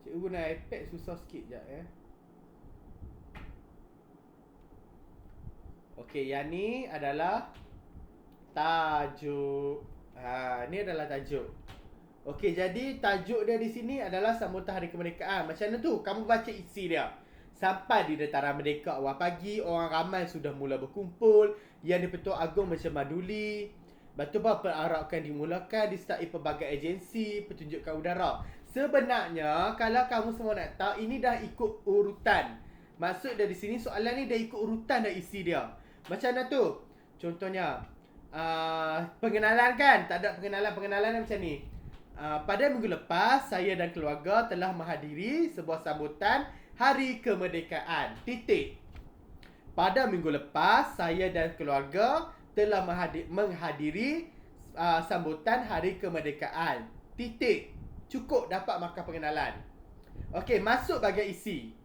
Cikgu guna iPad susah sikit sekejap Okey, yang ni adalah tajuk. Ni adalah tajuk. Okey, jadi tajuk dia di sini adalah sambutan hari kemerdekaan. Macam mana tu? Kamu baca isi dia. Sampai di dataran merdeka awal pagi, orang ramai sudah mula berkumpul. Yang di-Pertuan Agong macam Maduli. Batu perarakan dimulakan, disertai pelbagai agensi pertunjukan udara. Sebenarnya, kalau kamu semua nak tahu, ini dah ikut urutan. Maksud dia di sini, soalan ni dah ikut urutan dah isi dia. Macam mana tu? Contohnya, pengenalan kan? Tak ada pengenalan macam ni. Pada minggu lepas, saya dan keluarga telah menghadiri sebuah sambutan Hari Kemerdekaan. Titik. pada minggu lepas saya dan keluarga telah menghadiri sambutan Hari Kemerdekaan. Titik. Cukup dapat markah pengenalan. Okey, masuk bahagian isi.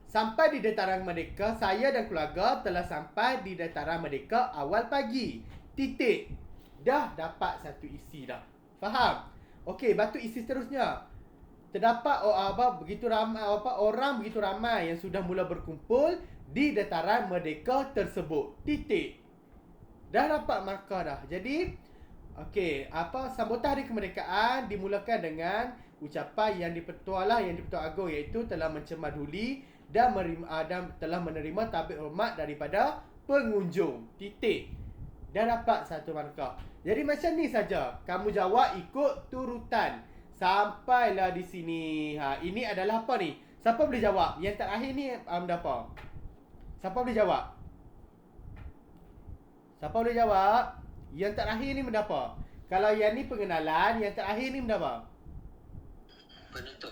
Sampai di Dataran Merdeka, saya dan keluarga telah sampai di Dataran Merdeka awal pagi. Titik. Dah dapat satu isi dah. Faham? Okey, batu isi seterusnya. Terdapat begitu ramai orang begitu ramai yang sudah mula berkumpul di Dataran Merdeka tersebut. Titik. Dah dapat markah dah. Jadi, okey, sambutan Hari Kemerdekaan dimulakan dengan ucapan yang di-Pertua Agong, iaitu telah mencemaduli dan telah menerima tabik hormat daripada pengunjung. Titik. Dah dapat satu markah. Jadi macam ni saja. Kamu jawab ikut turutan. Sampailah di sini. Ini adalah apa ni? Siapa boleh jawab? Yang terakhir ni apa? Siapa boleh jawab? Siapa boleh jawab? Yang terakhir ni benda apa? Kalau yang ni pengenalan, yang terakhir ni benda apa? Penutup.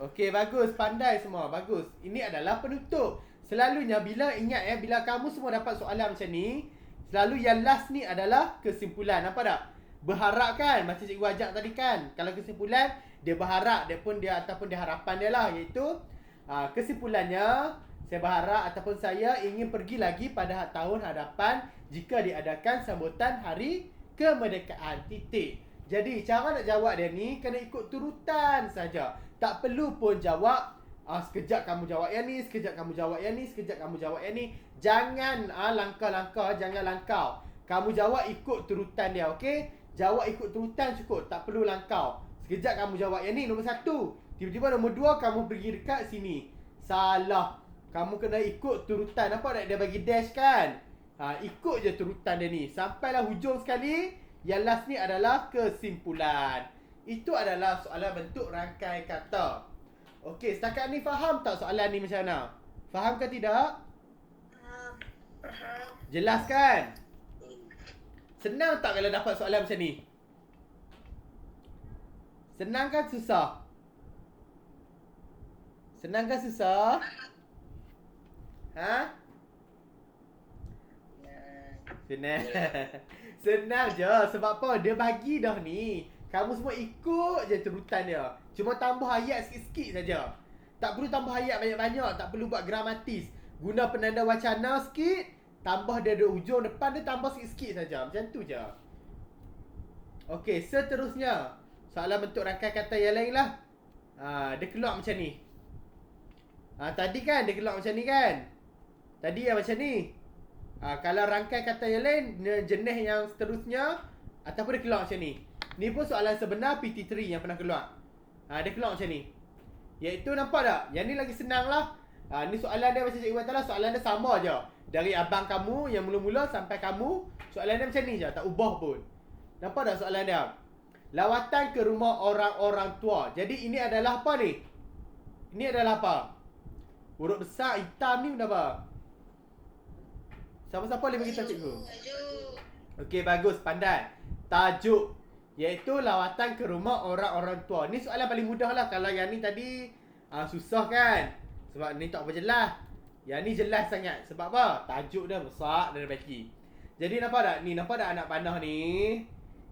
Okey, bagus. Pandai semua. Bagus. Ini adalah penutup. Selalunya bila kamu semua dapat soalan macam ni, selalu yang last ni adalah kesimpulan. Nampak tak? Berharap kan? Macam cikgu ajak tadi kan? Kalau kesimpulan, dia berharap. Ataupun dia harapan dia lah. Iaitu, kesimpulannya, saya berharap ataupun saya ingin pergi lagi pada tahun hadapan jika diadakan sambutan Hari Kemerdekaan. Titik. Jadi, cara nak jawab dia ni, kena ikut turutan saja. Tak perlu pun jawab, sekejap kamu jawab yang ni, sekejap kamu jawab yang ni, sekejap kamu jawab yang ni. Jangan langkah-langkah, jangan langkau. Kamu jawab ikut turutan dia, okey? Jawab ikut turutan cukup, tak perlu langkau. Sekejap kamu jawab yang ni, nombor 1. Tiba-tiba nombor 2 kamu pergi dekat sini. Salah. Kamu kena ikut turutan. Nampak tak dia bagi dash kan? Ikut je turutan dia ni. Sampailah hujung sekali. Yang last ni adalah kesimpulan. Itu adalah soalan bentuk rangkai kata. Okey, setakat ni faham tak soalan ni macam mana? Faham ke tidak? Faham. Jelas kan? Senang tak kalau dapat soalan macam ni? Senang kan susah? Senang kan susah? Senang. Senang je. Sebab apa? Dia bagi dah ni. Kamu semua ikut je turutan dia. Cuma tambah ayat sikit-sikit saja. Tak perlu tambah ayat banyak-banyak. Tak perlu buat gramatis. Guna penanda wacana sikit. Tambah dia ujung depan dia, tambah sikit-sikit saja. Macam tu je. Okey, seterusnya. Soalan bentuk rangkai kata yang lain lah. Dia keluar macam ni. Tadi kan dia keluar macam ni kan? Tadi yang macam ni. Kalau rangkai kata yang lain, jenis yang seterusnya, ataupun dia keluar macam ni. Ni pun soalan sebenar PT3 yang pernah keluar. Dia keluar macam ni. Iaitu nampak tak? Yang ni lagi senang lah. Ni soalan dia macam cikgu kata lah, soalan dia sama je. Dari abang kamu yang mula-mula sampai kamu, soalan dia macam ni je, tak ubah pun. Nampak tak soalan dia? Lawatan ke rumah orang-orang tua. Jadi ini adalah apa ni? Ini adalah apa? Huruf besar hitam ni benda apa? Siapa-siapa boleh beritahu cikgu? Tajuk. Okey, bagus, pandai. Tajuk, iaitu lawatan ke rumah orang-orang tua. Ni soalan paling mudah lah. Kalau yang ni tadi susah kan? Sebab ni tak apa jelas. Yang ni jelas sangat. Sebab apa? Tajuk dia besar dan baki. Jadi nampak tak? Ni nampak tak anak panah ni?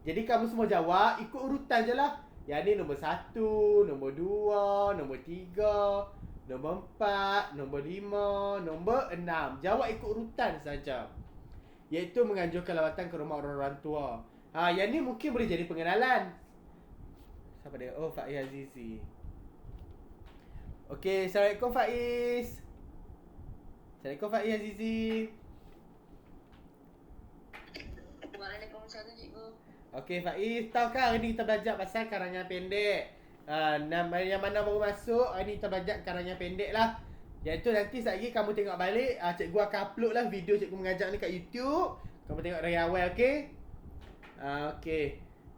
Jadi kamu semua jawab ikut urutan je lah. Yang ni nombor 1, nombor 2, nombor 3, nombor 4, nombor 5, nombor 6. Jawab ikut urutan saja. Iaitu menganjurkan lawatan ke rumah orang-orang tua. Yang ni mungkin boleh jadi pengenalan. Siapa dia? Oh, Faiz Azizi. Okey, Assalamualaikum Faiz. Assalamualaikum Faiz Azizi. Waalaikumsalam cikgu. Okey Faiz, tahu kan hari ni kita belajar pasal karangan pendek. Yang mana baru masuk, hari ni kita belajar karangan pendek lah. Iaitu nanti sekejap lagi kamu tengok balik, cikgu akan upload lah video cikgu mengajar ni kat YouTube. Kamu tengok dari awal, okey? Okey.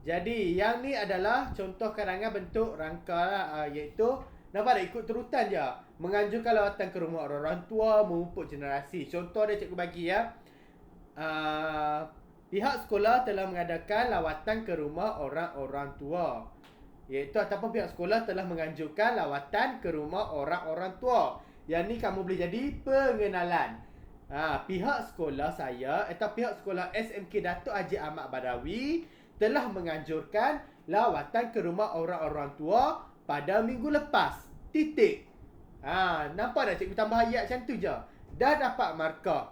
Jadi, yang ni adalah contoh karangan bentuk rangka lah, iaitu nampak tak ikut turutan je. Menganjurkan lawatan ke rumah orang-orang tua, memupuk generasi. Contoh dia cikgu bagi ya. Pihak sekolah telah mengadakan lawatan ke rumah orang-orang tua. Iaitu ataupun pihak sekolah telah menganjurkan lawatan ke rumah orang-orang tua. Yang ni kamu boleh jadi pengenalan. Pihak sekolah saya atau pihak sekolah SMK Datuk Haji Ahmad Badawi telah menganjurkan lawatan ke rumah orang-orang tua pada minggu lepas. Titik. Nampak tak cikgu tambah ayat macam tu je? Dah dapat markah.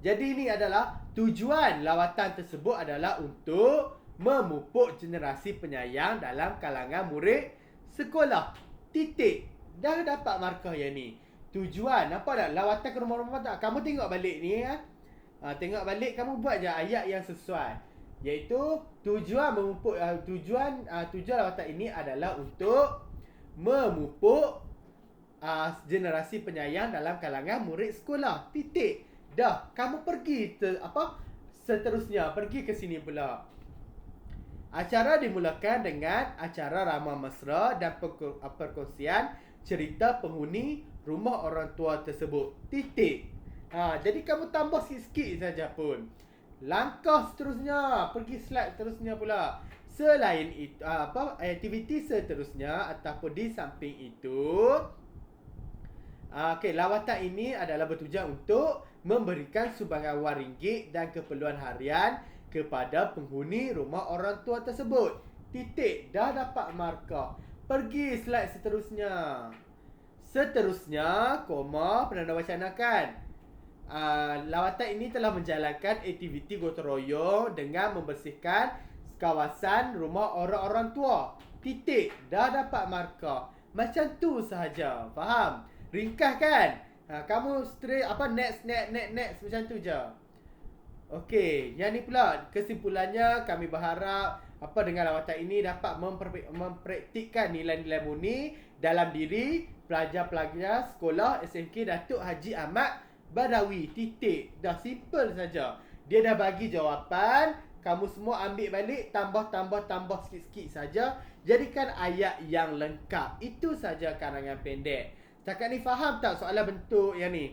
Jadi ini adalah tujuan lawatan tersebut adalah untuk memupuk generasi penyayang dalam kalangan murid sekolah. Titik. Dah dapat markah yang ni. Tujuan. Nampak tak? Lawatan ke rumah-rumah tak? Kamu tengok balik ni ya. Tengok balik, kamu buat je ayat yang sesuai. Iaitu tujuan memupuk tujuan lawatan ini adalah untuk memupuk generasi penyayang dalam kalangan murid sekolah. Titik. Dah, kamu pergi seterusnya, pergi ke sini pula. Acara dimulakan dengan acara ramah mesra dan perkongsian cerita penghuni rumah orang tua tersebut. Titik. Jadi kamu tambah sikit-sikit saja pun. Langkah seterusnya, pergi slide seterusnya pula. Selain itu, aktiviti seterusnya ataupun di samping itu, lawatan ini adalah bertujuan untuk memberikan sumbangan wang ringgit dan keperluan harian kepada penghuni rumah orang tua tersebut. Titik. Dah dapat markah. Pergi slide seterusnya. Seterusnya, penanda wacanakan. Lawatan ini telah menjalankan aktiviti gotong royong dengan membersihkan kawasan rumah orang-orang tua. Titik. Dah dapat markah. Macam tu sahaja. Faham? Ringkas kan? Kamu straight next macam tu je. Okey, yang ni pula kesimpulannya, kami berharap dengan lawatan ini dapat mempraktikkan nilai-nilai murni dalam diri pelajar-pelajar sekolah SMK Datuk Haji Ahmad Badawi. Titik. Dah simple saja. Dia dah bagi jawapan, kamu semua ambil balik, tambah sikit-sikit saja, jadikan ayat yang lengkap. Itu saja karangan pendek. Cakap ni faham tak soalan bentuk yang ni?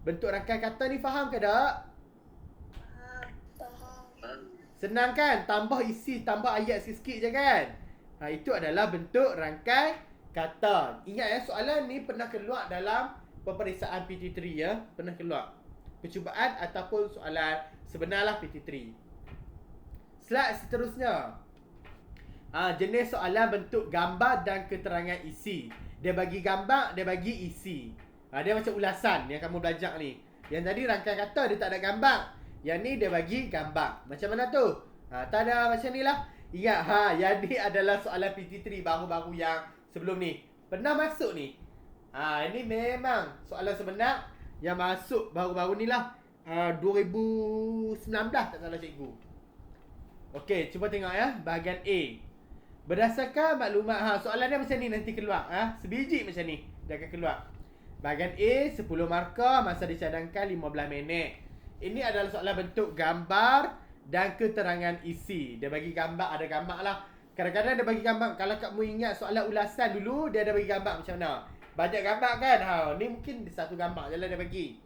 Bentuk rangkaian kata ni faham ke tak? Faham. Senang kan? Tambah isi, tambah ayat sikit-sikit je kan? Itu adalah bentuk rangkaian kata. Ingat ya, soalan ni pernah keluar dalam peperiksaan PT3 ya. Pernah keluar. Percubaan ataupun soalan sebenarlah PT3. Slide seterusnya. Jenis soalan bentuk gambar dan keterangan isi. Dia bagi gambar, dia bagi isi. Dia macam ulasan yang kamu belajar ni. Yang tadi rangkaian kata dia tak ada gambar. Yang ni dia bagi gambar. Macam mana tu? Tak ada macam ni lah. Ingat, yang ni adalah soalan PT3 baru-baru yang sebelum ni. Pernah masuk ni. Ini memang soalan sebenar yang masuk baru-baru ni lah. 2019 tak salah cikgu. Okey, cuba tengok ya. Bahagian A. Berdasarkan maklumat, soalan dia macam ni nanti keluar. Sebiji macam ni dia akan keluar. Bahagian A, 10 markah, masa dicadangkan 15 minit. Ini adalah soalan bentuk gambar dan keterangan isi. Dia bagi gambar, ada gambar lah. Kadang-kadang dia bagi gambar. Kalau kamu ingat soalan ulasan dulu, dia ada bagi gambar macam mana. Banyak gambar kan? Ni mungkin satu gambar je lah dia bagi.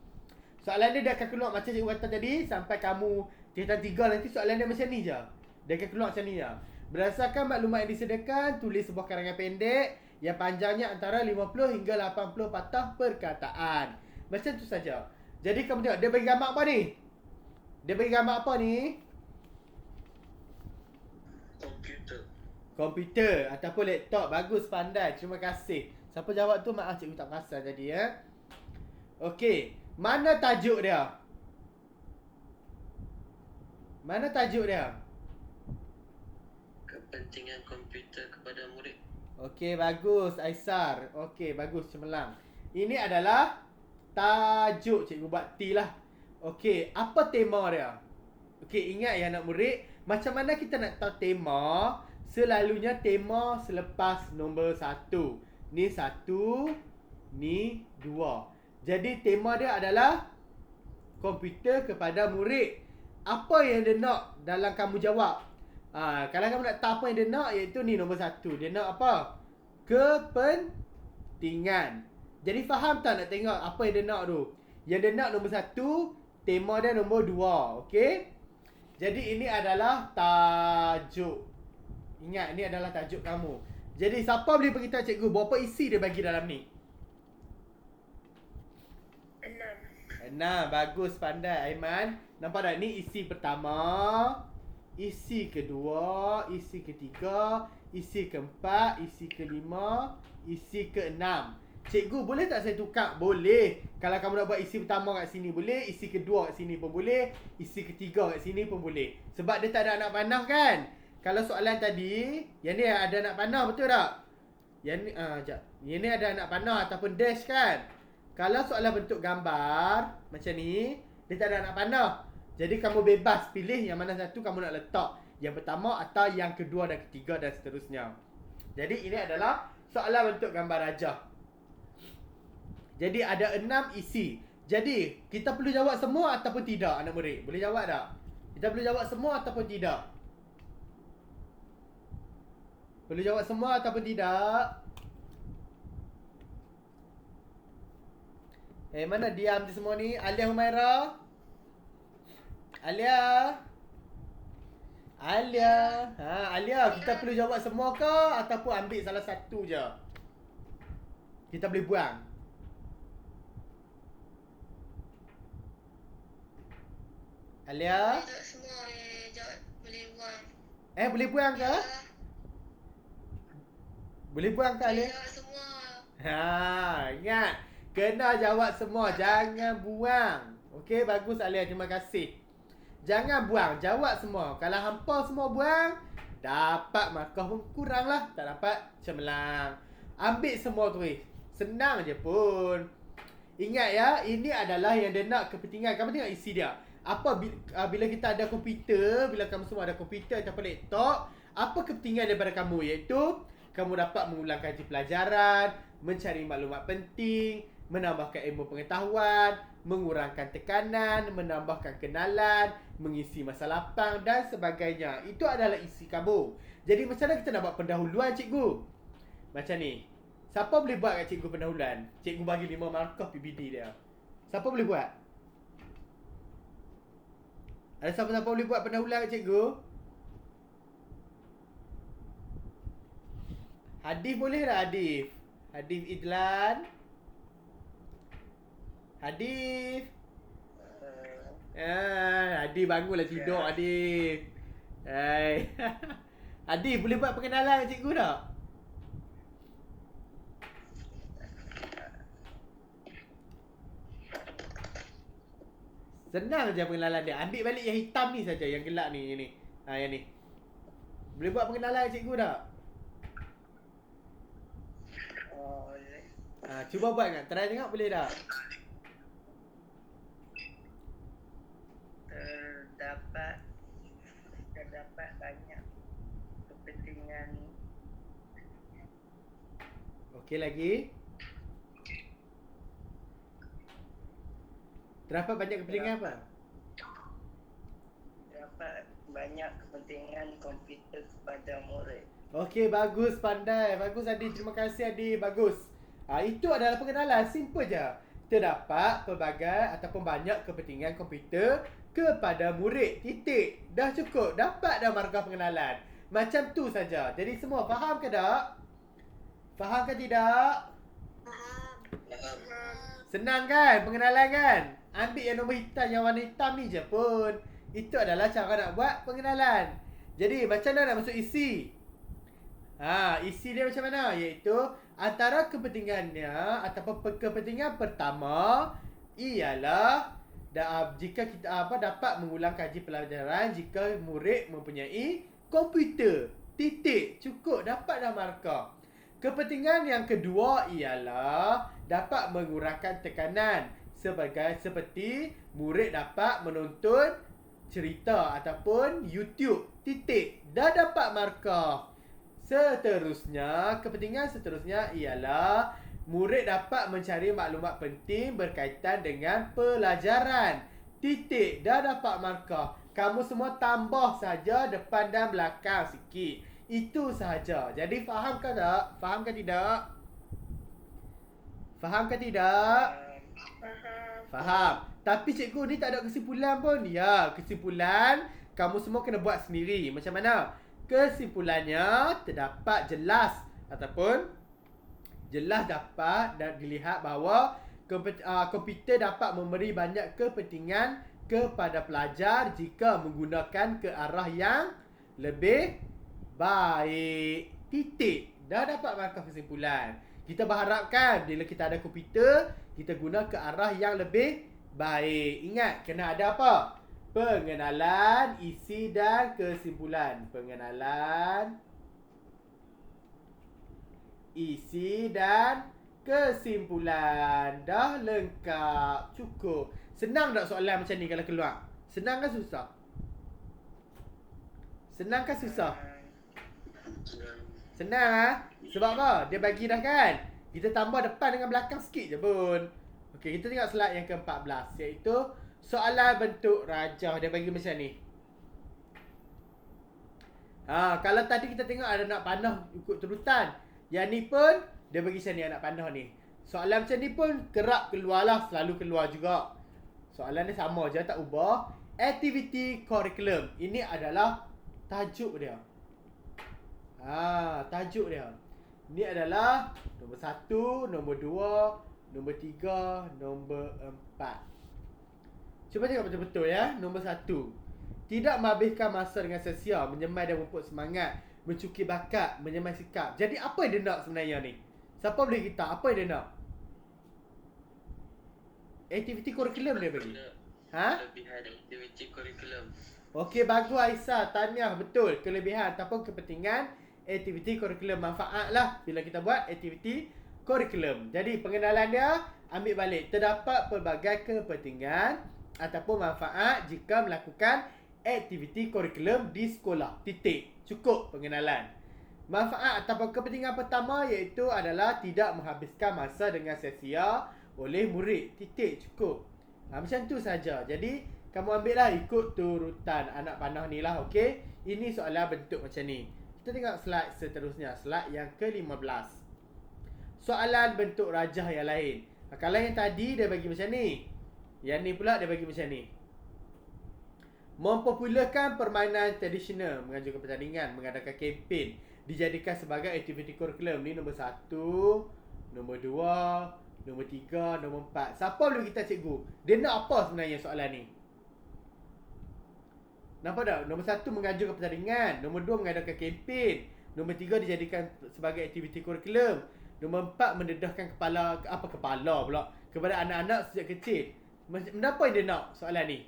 Soalan dia akan keluar macam cikgu kata tadi. Sampai kamu tingkatan 3 nanti soalan dia macam ni je. Dia akan keluar macam ni je. Berdasarkan maklumat yang disediakan, tulis sebuah karangan pendek yang panjangnya antara 50 hingga 80 patah perkataan. Macam tu saja. Jadi kamu tengok, dia bagi gambar apa ni? Dia bagi gambar apa ni? Komputer ataupun laptop. Bagus, pandai. Terima kasih. Siapa jawab tu, maaf cikgu tak perasan tadi ya. Okey, mana tajuk dia? Mana tajuk dia? Kepentingan komputer kepada murid. Okey, bagus Aisar. Okey, bagus cemerlang. Ini adalah tajuk. Cikgu buat T lah. Okey, apa tema dia? Okey, ingat ya anak murid, macam mana kita nak tahu tema? Selalunya tema selepas nombor 1. Ni 1, ni 2. Jadi tema dia adalah komputer kepada murid. Apa yang dia nak dalam kamu jawab? Kalau kamu nak tahu apa yang dia nak, iaitu ni nombor 1. Dia nak apa? Kepentingan. Jadi faham tak nak tengok apa yang dia nak tu? Yang dia nak nombor 1, tema dia nombor 2. Okey? Jadi ini adalah tajuk. Ingat, ini adalah tajuk kamu. Jadi siapa boleh beritahu cikgu berapa isi dia bagi dalam ni? 6. 6. Bagus, pandai Aiman. Nampak tak? Ni isi pertama, isi kedua, isi ketiga, isi keempat, isi kelima, isi keenam. Cikgu, boleh tak saya tukar? Boleh. Kalau kamu nak buat isi pertama kat sini boleh, isi kedua kat sini pun boleh, isi ketiga kat sini pun boleh. Sebab dia tak ada anak panah kan? Kalau soalan tadi, yang ni ada anak panah, betul tak? Yang ni, sekejap. Yang ni ada anak panah ataupun dash kan? Kalau soalan bentuk gambar macam ni, dia tak ada anak panah. Jadi kamu bebas pilih yang mana satu kamu nak letak. Yang pertama atau yang kedua dan ketiga dan seterusnya. Jadi ini adalah soalan bentuk gambar rajah. Jadi ada 6 isi. Jadi kita perlu jawab semua ataupun tidak anak murid? Boleh jawab tak? Kita perlu jawab semua ataupun tidak? Perlu jawab semua ataupun tidak? Mana diam je semua ni? Alia Humaira? Alia? Alia, kita perlu jawab semua ke ataupun ambil salah satu je? Kita boleh buang. Alia? Jawab semua, jawab boleh buang. Boleh buang ke? Boleh buang ke Alia? Jawab semua. Ingat. Kena jawab semua, jangan buang. Okey, bagus Alia, terima kasih. Jangan buang, jawab semua. Kalau hampa semua buang, dapat markah pun kurang lah. Tak dapat cemerlang. Ambil semua tulis. Senang je pun. Ingat ya, ini adalah yang dia nak kepentingan. Kamu tengok isi dia. Bila kita ada komputer, bila kamu semua ada komputer ataupun laptop, apa kepentingan daripada kamu? Iaitu kamu dapat mengulang kaji pelajaran, mencari maklumat penting, menambahkan ilmu pengetahuan, mengurangkan tekanan, menambahkan kenalan, mengisi masa lapang dan sebagainya. Itu adalah isi kamu. Jadi macam mana kita nak buat pendahuluan cikgu? Macam ni. Siapa boleh buat kat cikgu pendahuluan? Cikgu bagi 5 markah PBD dia. Siapa boleh buat? Ada siapa-siapa boleh buat pendahuluan kat cikgu? Hadif boleh tak Hadif? Hadif Idlan? Hadif? Hadif bangunlah tidur Hadif. Hai. Hadif boleh buat perkenalan kat cikgu tak? Senang je pengenalan dia. Ambil balik yang hitam ni saja, yang gelap ni, yang ni. Yang ni. Boleh buat pengenalan kat cikgu tak? Cuba buat kan? Try tengok boleh tak? Terdapat banyak kepentingan. Okey lagi. Terdapat banyak kepentingan apa? Terdapat banyak kepentingan komputer kepada murid. Okey, bagus, pandai. Bagus Adi, terima kasih Adi, bagus. Itu adalah pengenalan, simple je. Terdapat pelbagai ataupun banyak kepentingan komputer kepada murid. Titik. Dah cukup, dapat dah markah pengenalan. Macam tu saja. Jadi semua faham ke tak? Faham ke tidak? Faham. Senang kan pengenalan kan? Ambil yang nombor hitam, yang warna hitam ni je pun. Itu adalah cara nak buat pengenalan. Jadi macam mana nak masuk isi? Isi dia macam mana? Iaitu antara kepentingannya ataupun kepentingan pertama ialah jika kita dapat mengulang kaji pelajaran jika murid mempunyai komputer. Titik. Cukup, dapat dah markah. Kepentingan yang kedua ialah dapat mengurangkan tekanan seperti murid dapat menonton cerita ataupun YouTube. Titik. Dah dapat markah. Seterusnya, kepentingan seterusnya ialah murid dapat mencari maklumat penting berkaitan dengan pelajaran. Titik. Dah dapat markah. Kamu semua tambah saja depan dan belakang sikit. Itu sahaja. Jadi faham ke tak? Faham ke tidak? Faham ke tidak? Faham. Tapi cikgu ni tak ada kesimpulan pun. Ya, kesimpulan kamu semua kena buat sendiri. Macam mana? Kesimpulannya terdapat jelas ataupun jelas dapat dan dilihat bahawa komputer dapat memberi banyak kepentingan kepada pelajar jika menggunakan ke arah yang lebih baik. Titik. Dah dapat markah kesimpulan. Kita berharapkan bila kita ada komputer, kita guna ke arah yang lebih baik. Ingat, kena ada apa? Pengenalan, isi dan kesimpulan. Pengenalan, isi dan kesimpulan. Dah lengkap. Cukup. Senang tak soalan macam ni kalau keluar? Senang ke susah? Senang ke susah? Senang ah. Sebab apa? Dia bagi dah kan? Kita tambah depan dengan belakang sikit je pun. Okey, kita tengok slide yang ke-14, iaitu soalan bentuk rajah. Dia bagi macam ni. Kalau tadi kita tengok ada nak panah ikut turutan. Yang ni pun dia bagi macam ni, anak panah ni. Soalan macam ni pun kerap keluarlah, selalu keluar juga. Soalan dia sama je, tak ubah. Activity curriculum. Ini adalah tajuk dia. Tajuk dia. Ini adalah nombor 1, nombor 2, nombor 3, nombor 4. Cuba tengok betul-betul ya. Nombor 1. Tidak menghabiskan masa dengan sia-sia, menyemai dan memupuk semangat, mencukir bakat, menyemai sikap. Jadi apa yang dia nak sebenarnya ni? Siapa boleh kita? Apa yang dia nak? Aktiviti kurikulum dia bagi. Kelebihan aktiviti kurikulum. Okey, bagus Aisyah. Tahniah, betul. Kelebihan ataupun kepentingan aktiviti kurikulum. Manfaat lah bila kita buat aktiviti kurikulum. Jadi pengenalan dia, ambil balik. Terdapat pelbagai kepentingan ataupun manfaat jika melakukan aktiviti kurikulum di sekolah. Titik. Cukup pengenalan. Manfaat ataupun kepentingan pertama iaitu adalah tidak menghabiskan masa dengan sia-sia oleh murid. Titik. Cukup. Macam tu saja. Jadi kamu ambil lah ikut turutan anak panah ni lah. Okey. Ini soalan bentuk macam ni. Kita tengok slide seterusnya. Slide yang ke-15. Soalan bentuk rajah yang lain. Kalau yang tadi dia bagi macam ni. Yang ni pula dia bagi macam ni. Mempopularkan permainan tradisional, mengajukan pertandingan, mengadakan kempen, dijadikan sebagai aktiviti kurikulum. Ni nombor 1, nombor 2, nombor 3, nombor 4. Siapa boleh kita cikgu? Dia nak apa sebenarnya soalan ni? Nampak tak? Nombor 1 mengajukan pertandingan, nombor 2 mengadakan kempen, nombor 3 dijadikan sebagai aktiviti kurikulum, nombor 4 mendedahkan kepala pula kepada anak-anak sejak kecil. Kenapa yang dia nak soalan ni?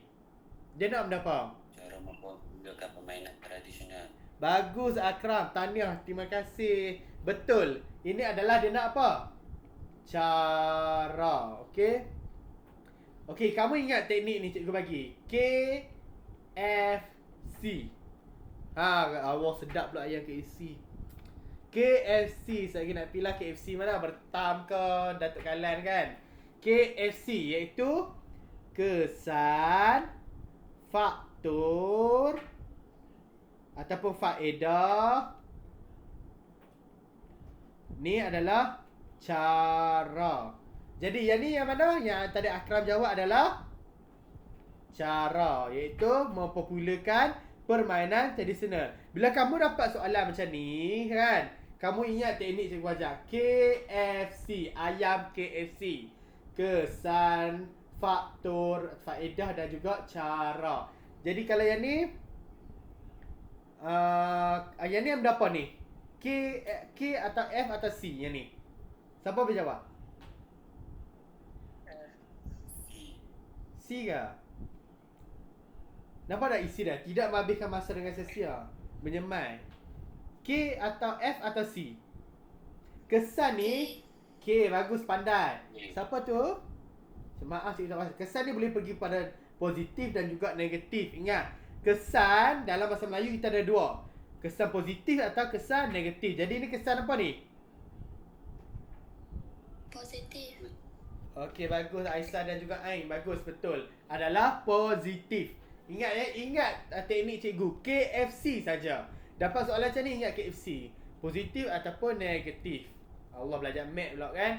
Dia nak benda apa? Cara mempopularkan permainan tradisional. Bagus Akram, tahniah, terima kasih. Betul. Ini adalah dia nak apa? Cara. Okey. Okey, kamu ingat teknik ni cikgu bagi. KFC. Allah sedap pula ayam KFC. KFC, saya nak pilih KFC mana? Bertam ke Datuk Kalan kan? KFC iaitu kesan, faktor ataupun faedah. Ni adalah cara. Jadi yang ni yang mana? Yang tadi Akram jawab adalah cara, iaitu mempopularkan permainan tradisional. Bila kamu dapat soalan macam ni kan, kamu ingat teknik cikgu ajar. KFC, ayam KFC. Kesan, faktor, faedah dan juga cara. Jadi kalau yang ni yang berapa ni? K atau F atau C yang ni? Siapa boleh jawab? C ke? Nampak tak isi dah? Tidak menghabiskan masa dengan sia-sia, menyemai. K atau F atau C? Kesan ni K, bagus, pandai. Siapa tu? Maaf cikgu tak pasti. Kesan ni boleh pergi pada positif dan juga negatif. Ingat, kesan dalam bahasa Melayu kita ada dua. Kesan positif atau kesan negatif. Jadi ni kesan apa ni? Positif. Okey, bagus Aisyah dan juga Ain. Bagus, betul. Adalah positif. Ingat ya, ingat teknik cikgu. KFC saja. Dapat soalan macam ni, ingat KFC. Positif ataupun negatif. Allah belajar math pula kan.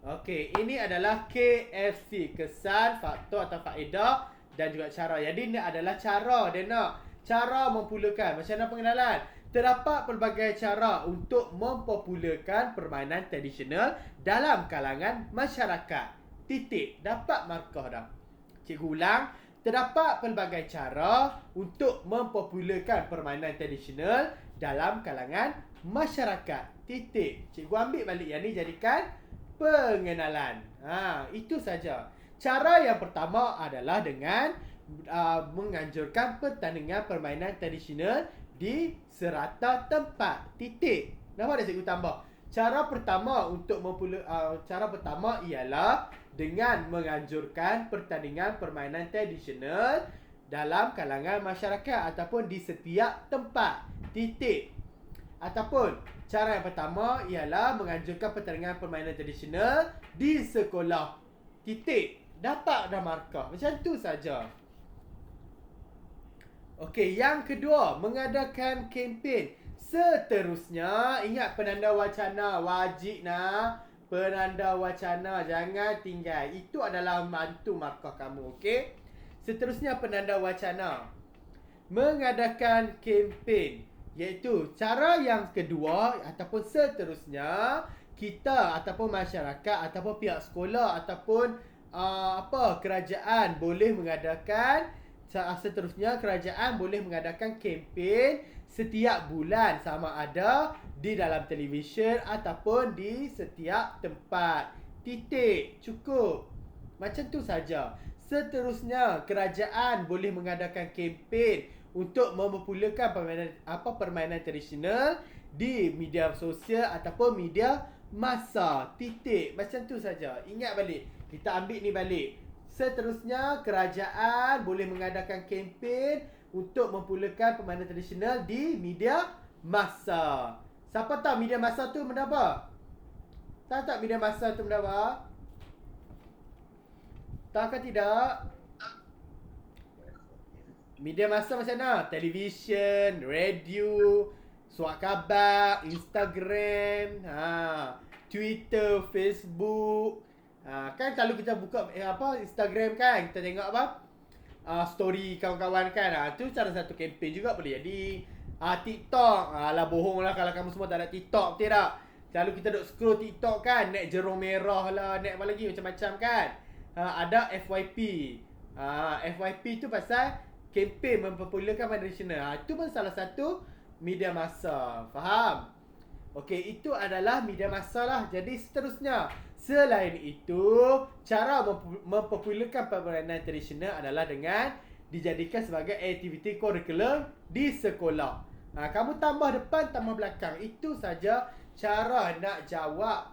Okey, ini adalah KFC. Kesan, faktor atau faedah dan juga cara. Jadi ini adalah cara dia nak. Cara mempopularkan. Macam mana pengenalan? terdapat pelbagai cara untuk mempopularkan permainan tradisional dalam kalangan masyarakat. Titik. Dapat markah dah. Cikgu ulang. Terdapat pelbagai cara untuk mempopularkan permainan tradisional dalam kalangan masyarakat. Titik. Cikgu ambil balik yang ni jadikan pengenalan. Itu saja. Cara yang pertama adalah dengan menganjurkan pertandingan permainan tradisional di serata tempat. Titik. Nampak tak cikgu tambah? Cara pertama cara pertama ialah dengan menganjurkan pertandingan permainan tradisional dalam kalangan masyarakat ataupun di setiap tempat. Titik. Ataupun cara yang pertama ialah menganjurkan pertandingan permainan tradisional di sekolah. Titik. Dapat dah markah. Macam tu saja. Okey, yang kedua, mengadakan kempen. Seterusnya, ingat penanda wacana wajib nak. Penanda wacana jangan tinggal. Itu adalah mantu markah kamu, okey? Seterusnya penanda wacana. Mengadakan kempen, iaitu cara yang kedua ataupun seterusnya kita ataupun masyarakat ataupun pihak sekolah ataupun kerajaan boleh mengadakan. Seterusnya kerajaan boleh mengadakan kempen setiap bulan, sama ada di dalam televisyen ataupun di setiap tempat. Titik. Cukup. Macam tu saja. Seterusnya kerajaan boleh mengadakan kempen untuk mempopularkan permainan tradisional di media sosial ataupun media masa. Titik. Macam tu saja. Ingat balik. Kita ambil ni balik. Seterusnya, kerajaan boleh mengadakan kempen untuk mempopularkan permainan tradisional di media masa. Siapa tahu media masa tu benda apa? Tahu tak media masa tu benda apa? Tahu ke tidak? Media masa macam mana? Televisyen, radio, surat khabar, Instagram, Twitter, Facebook. Kan kalau kita buka Instagram kan, kita tengok story kawan-kawan kan. Tu cara satu kempen juga boleh jadi. TikTok, lah bohong lah kalau kamu semua tak ada TikTok, betul tak? Kalau kita duk scroll TikTok kan, naik jerung merah lah, naik apa lagi macam-macam kan. Ada FYP. FYP tu pasal kempen mempopularkan tradisional. Itu pun salah satu media masa. Faham? Okey, itu adalah media masa lah. Jadi seterusnya, selain itu, cara mempopularkan permainan tradisional adalah dengan dijadikan sebagai aktiviti kurikulum di sekolah. Kamu tambah depan, tambah belakang. Itu saja cara nak jawab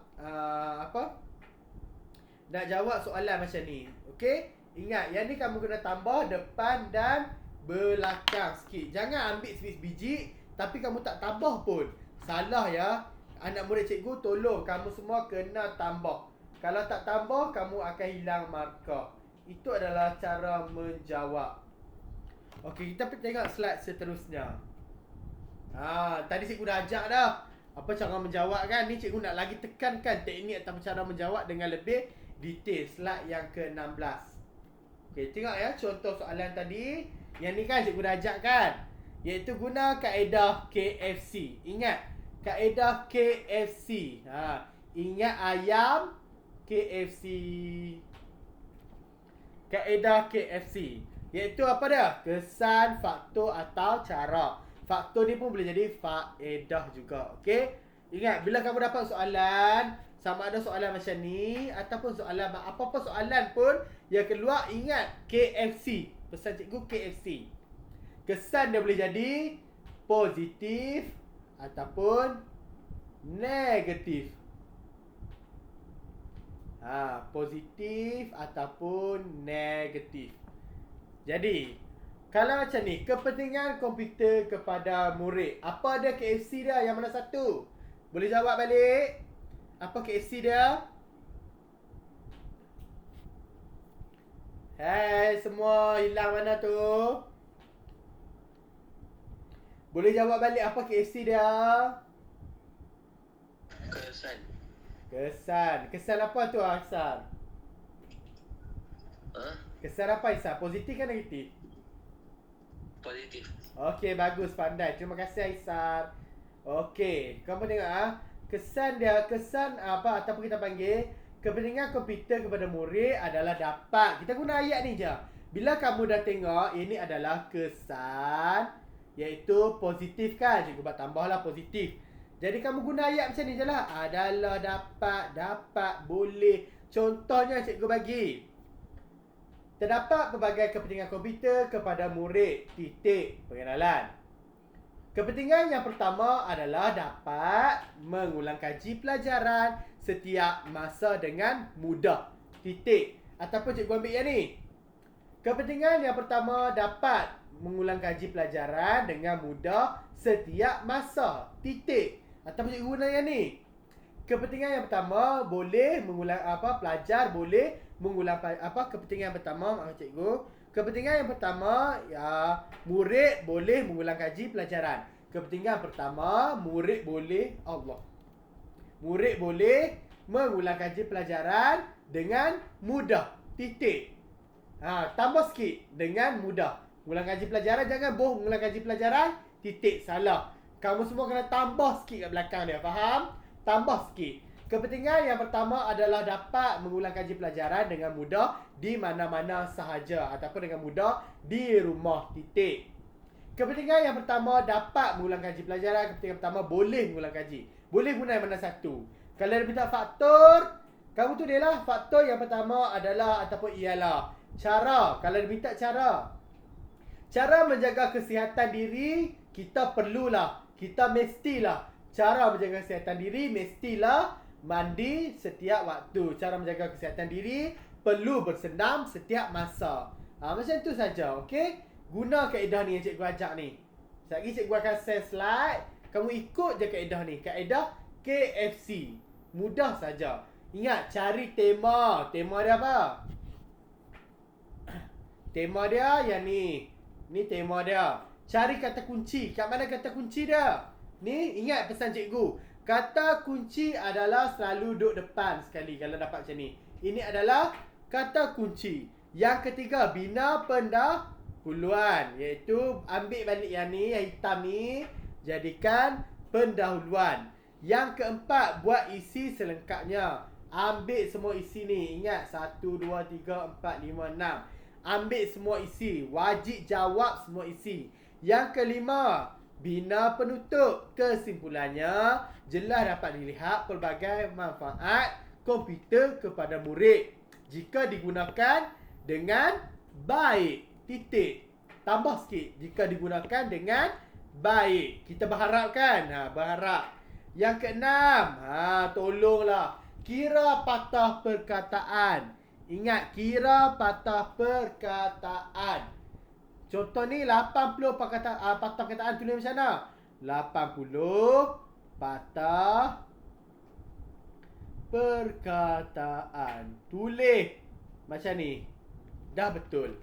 nak jawab soalan macam ni. Okey? Ingat, yang ni kamu kena tambah depan dan belakang sikit. Jangan ambil sebiji tapi kamu tak tambah pun. Salah ya. Anak murid cikgu, tolong kamu semua kena tambah. Kalau tak tambah, kamu akan hilang markah. Itu adalah cara menjawab. Okey, kita tengok slide seterusnya. Tadi cikgu dah ajak dah apa cara menjawab kan. Ni cikgu nak lagi tekankan teknik atau cara menjawab dengan lebih detail. Slide yang ke-16. Okey, tengok ya contoh soalan tadi. Yang ni kan cikgu dah ajak kan, iaitu guna kaedah KFC. Ingat kaedah KFC. Ingat ayam KFC. Kaedah KFC iaitu apa dia? Kesan, faktor atau cara. Faktor ni pun boleh jadi faedah juga. Okey? Ingat, bila kamu dapat soalan, sama ada soalan macam ni ataupun soalan apa-apa soalan pun yang keluar, ingat KFC. Pesan cikgu KFC. Kesan dia boleh jadi positif ataupun negatif. Positif ataupun negatif. Jadi, kalau macam ni, kepentingan komputer kepada murid. Apa dia KFC dia? Yang mana satu? Boleh jawab balik? Apa KFC dia? Hai semua, hilang mana tu? Boleh jawab balik apa KFC dia? Kesan. Kesan. Kesan apa tu Ahsan? Kesan apa Ahsan? Positif ke negatif? Positif. Okey, bagus, pandai. Terima kasih Aisar. Okey, kamu tengok kesan apa ataupun kita panggil kepentingan komputer kepada murid adalah dapat. Kita guna ayat ni je. Bila kamu dah tengok ini adalah kesan, iaitu positif kan? Cikgu buat tambahlah positif. Jadi kamu guna ayat macam ni je lah. Adalah, dapat, boleh. Contohnya cikgu bagi. Terdapat pelbagai kepentingan komputer kepada murid. Titik. Pengenalan. Kepentingan yang pertama adalah dapat mengulang kaji pelajaran setiap masa dengan mudah. Titik. Ataupun cikgu ambil yang ni. Kepentingan yang pertama dapat mengulang kaji pelajaran dengan mudah setiap masa. Titik. Ataupun cikgu guna yang ni. Kepentingan yang pertama boleh mengulang pelajar boleh mengulang kepentingan yang pertama cikgu. Kepentingan yang pertama murid boleh mengulang kaji pelajaran. Kepentingan pertama murid boleh murid boleh mengulang kaji pelajaran dengan mudah. Titik. Tambah sikit dengan mudah. Mengulang kaji pelajaran jangan mengulang kaji pelajaran. Titik, salah. Kamu semua kena tambah sikit kat belakang dia, faham? Tambah sikit. Kepentingan yang pertama adalah dapat mengulang kaji pelajaran dengan mudah di mana-mana sahaja ataupun dengan mudah di rumah. Titik. Kepentingan yang pertama dapat mengulang kaji pelajaran. Kepentingan pertama boleh mengulang kaji. Boleh guna yang mana satu? Kalau dia minta faktor, kamu tu dia lah. Faktor yang pertama adalah ataupun ialah cara. Kalau dia minta cara menjaga kesihatan diri, kita perlulah, kita mestilah. Cara menjaga kesihatan diri mestilah mandi setiap waktu. Cara menjaga kesihatan diri perlu bersenam setiap masa. Macam tu saja, okey? Guna kaedah ni yang cikgu ajak ni. Sekejap lagi cikgu akan share slide. Kamu ikut je kaedah ni. Kaedah KFC. Mudah saja. Ingat, cari tema. Tema dia apa? Tema dia yang ni. Ni tema dia. Cari kata kunci. Kat mana kata kunci dia? Ni, ingat pesan cikgu. Kata kunci adalah selalu duduk depan sekali kalau dapat macam ni. Ini adalah kata kunci. Yang ketiga, bina pendahuluan. Iaitu, ambil balik yang ni, yang hitam ni. Jadikan pendahuluan. Yang keempat, buat isi selengkapnya. Ambil semua isi ni. Ingat, 1, 2, 3, 4, 5, 6. Ambil semua isi. Wajib jawab semua isi. Yang kelima, bina penutup. Kesimpulannya, jelas dapat dilihat pelbagai manfaat komputer kepada murid jika digunakan dengan baik. Titik. Tambah sikit. Jika digunakan dengan baik. Kita berharapkan. Berharap. Yang keenam, tolonglah. Kira patah perkataan. Ingat, kira patah perkataan. Contoh ni 80 patah perkataan, tulis macam mana? 80 patah perkataan. Tulis macam ni. Dah betul.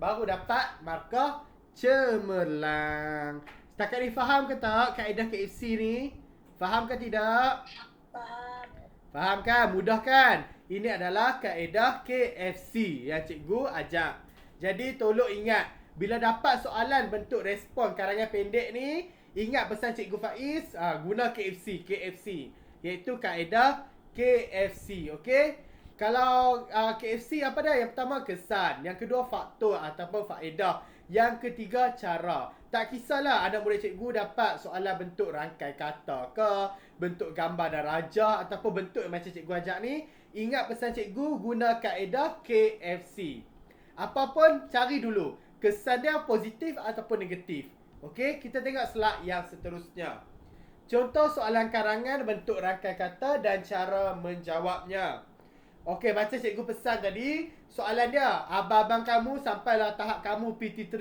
Baru dapat markah cemerlang. Setakat ni faham ke tak kaedah KFC ni? Faham ke tidak? Faham. Faham kan? Mudah kan? Ini adalah kaedah KFC yang cikgu ajak. Jadi tolong ingat, bila dapat soalan bentuk respon karangan pendek ni, ingat pesan cikgu Faiz, guna KFC, iaitu kaedah KFC, okey? Kalau KFC apa dah? Yang pertama kesan, yang kedua faktor ataupun faedah, yang ketiga cara. Tak kisahlah anak murid cikgu dapat soalan bentuk rangkai kata ke, bentuk gambar dan rajah ataupun bentuk yang macam cikgu ajak ni, ingat pesan cikgu, guna kaedah KFC. Apapun cari dulu kesan dia positif ataupun negatif. Okey, kita tengok slide yang seterusnya. Contoh soalan karangan bentuk rangkai kata dan cara menjawabnya. Okey, baca cikgu pesan tadi. Soalan dia, abang-abang kamu sampailah tahap kamu PT3.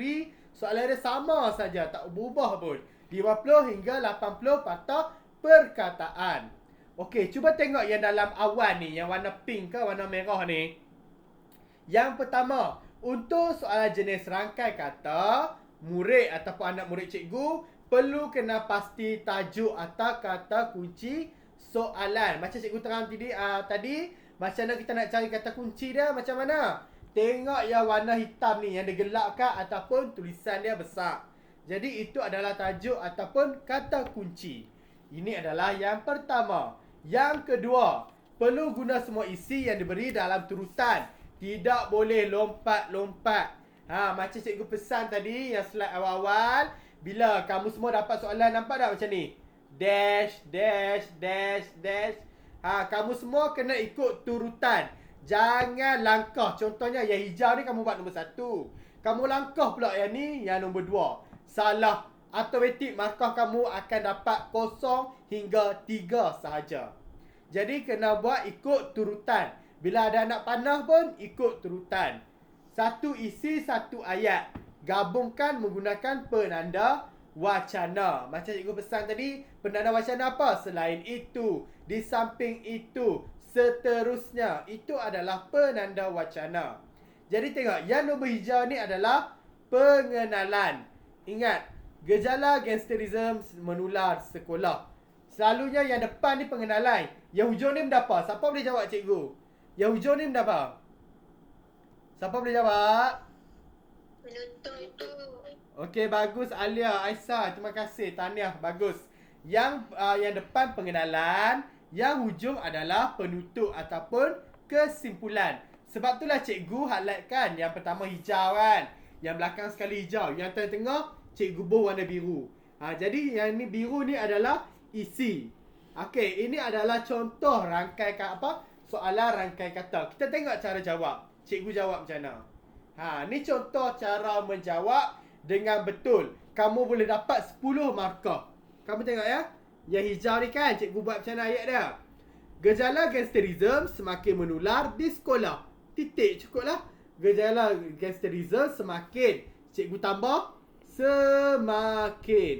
Soalan dia sama saja, tak berubah pun. 50 hingga 80 patah perkataan. Okey, cuba tengok yang dalam awan ni, yang warna pink ke warna merah ni. Yang pertama, untuk soalan jenis rangkai kata, murid ataupun anak murid cikgu perlu kena pasti tajuk atau kata kunci soalan. Macam cikgu terang tadi, macam mana kita nak cari kata kunci dia, macam mana? Tengok yang warna hitam ni, yang dia gelap ke ataupun tulisan dia besar. Jadi itu adalah tajuk ataupun kata kunci. Ini adalah yang pertama. Yang kedua, perlu guna semua isi yang diberi dalam turutan. Tidak boleh lompat-lompat. Macam cikgu pesan tadi yang slide awal-awal. Bila kamu semua dapat soalan, nampak tak macam ni? Dash, dash, dash, dash. Kamu semua kena ikut turutan. Jangan langkah. Contohnya yang hijau ni kamu buat nombor 1. Kamu langkah pula yang ni, yang nombor 2. Salah. Automatik markah kamu akan dapat 0 hingga 3 sahaja. Jadi kena buat ikut turutan. Bila ada anak panah pun ikut turutan. Satu isi satu ayat. Gabungkan menggunakan penanda wacana. Macam cikgu pesan tadi, penanda wacana apa? Selain itu, di samping itu, seterusnya. Itu adalah penanda wacana. Jadi tengok, yang nombor hijau ni adalah pengenalan. Ingat, gejala gangsterism menular sekolah. Selalunya yang depan ni pengenalan. Yang hujung ni benda apa? Siapa boleh jawab cikgu? Yang hujung ni benda apa? Siapa boleh jawab? Menuntut. Okey, bagus Alia, Aisyah. Terima kasih. Tahniah, bagus. Yang depan pengenalan, yang hujung adalah penutup ataupun kesimpulan. Sebab itulah cikgu highlightkan yang pertama hijau kan. Yang belakang sekali hijau. Yang tengah-tengah cikgu buh warna biru. Jadi yang ni biru ni adalah isi. Okey, ini adalah contoh rangkai soalan rangkai kata. Kita tengok cara jawab. Cikgu jawab macam mana. Ni contoh cara menjawab dengan betul. Kamu boleh dapat 10 markah. Kamu tengok ya. Yang hijau ni kan, cikgu buat macam mana ayat dia. Gejala gangsterism semakin menular di sekolah. Titik, cukup lah. Gejala gangsterism semakin. Cikgu tambah semakin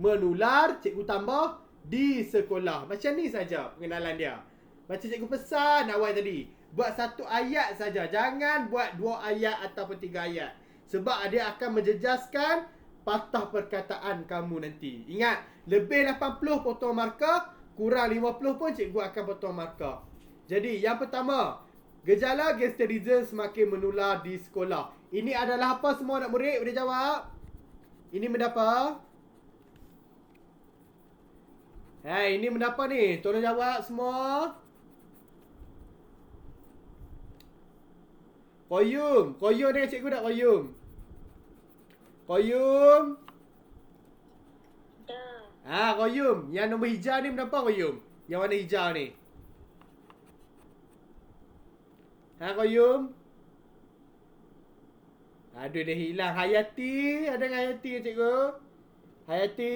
menular, cikgu tambah di sekolah. Macam ni saja pengenalan dia. Macam cikgu pesan awal tadi, buat satu ayat saja. Jangan buat 2 ayat ataupun 3 ayat. Sebab dia akan menjejaskan patah perkataan kamu nanti. Ingat, lebih 80 potong markah, kurang 50 pun cikgu akan potong markah. Jadi yang pertama, gejala gangsterism semakin menular di sekolah. Ini adalah apa semua anak murid? Boleh jawab? Ini benda apa? Ini benda apa ni? Tolong jawab semua. Koyum. Koyum dengan cikgu tak koyum? Koyum. Dah. Koyum. Yang nombor hijau ni benda apa koyum? Yang warna hijau ni. Koyum. Aduh, dia hilang. Hayati. Ada dengan Hayati ke cikgu? Hayati.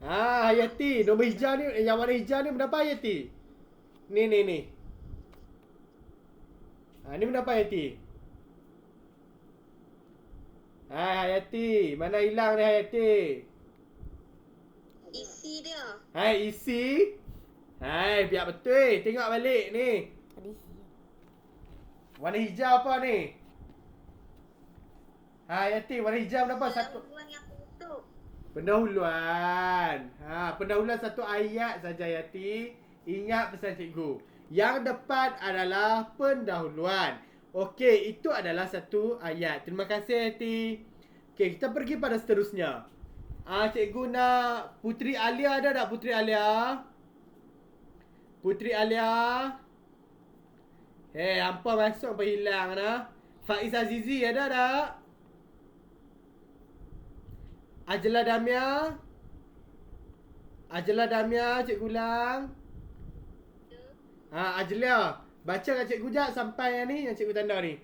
Hayati. Nombor hijau ni, yang warna hijau ni benda apa Hayati? Ni. Ni benda apa Hayati? Hayati. Mana hilang ni Hayati? Isi dia. Isi. Biar betul. Tengok balik ni. Warna hijau apa ni? Hayati, warna hijau berapa? Satu. Pendahuluan yang penutup. Pendahuluan. Pendahuluan satu ayat saja Hayati. Ingat pesan cikgu. Yang depan adalah pendahuluan. Okey, itu adalah satu ayat. Terima kasih Hayati. Okey, kita pergi pada seterusnya. Cikgu nak Putri Alia, ada tak Putri Alia? Putri Alia. Hampa masuk apa hilang dah. Faiz Azizi ada tak? Ajla Damia. Ajla Damia, cikgu ulang. Ajla, baca kat cikgu jap sampai yang ni, yang cikgu tanda ni.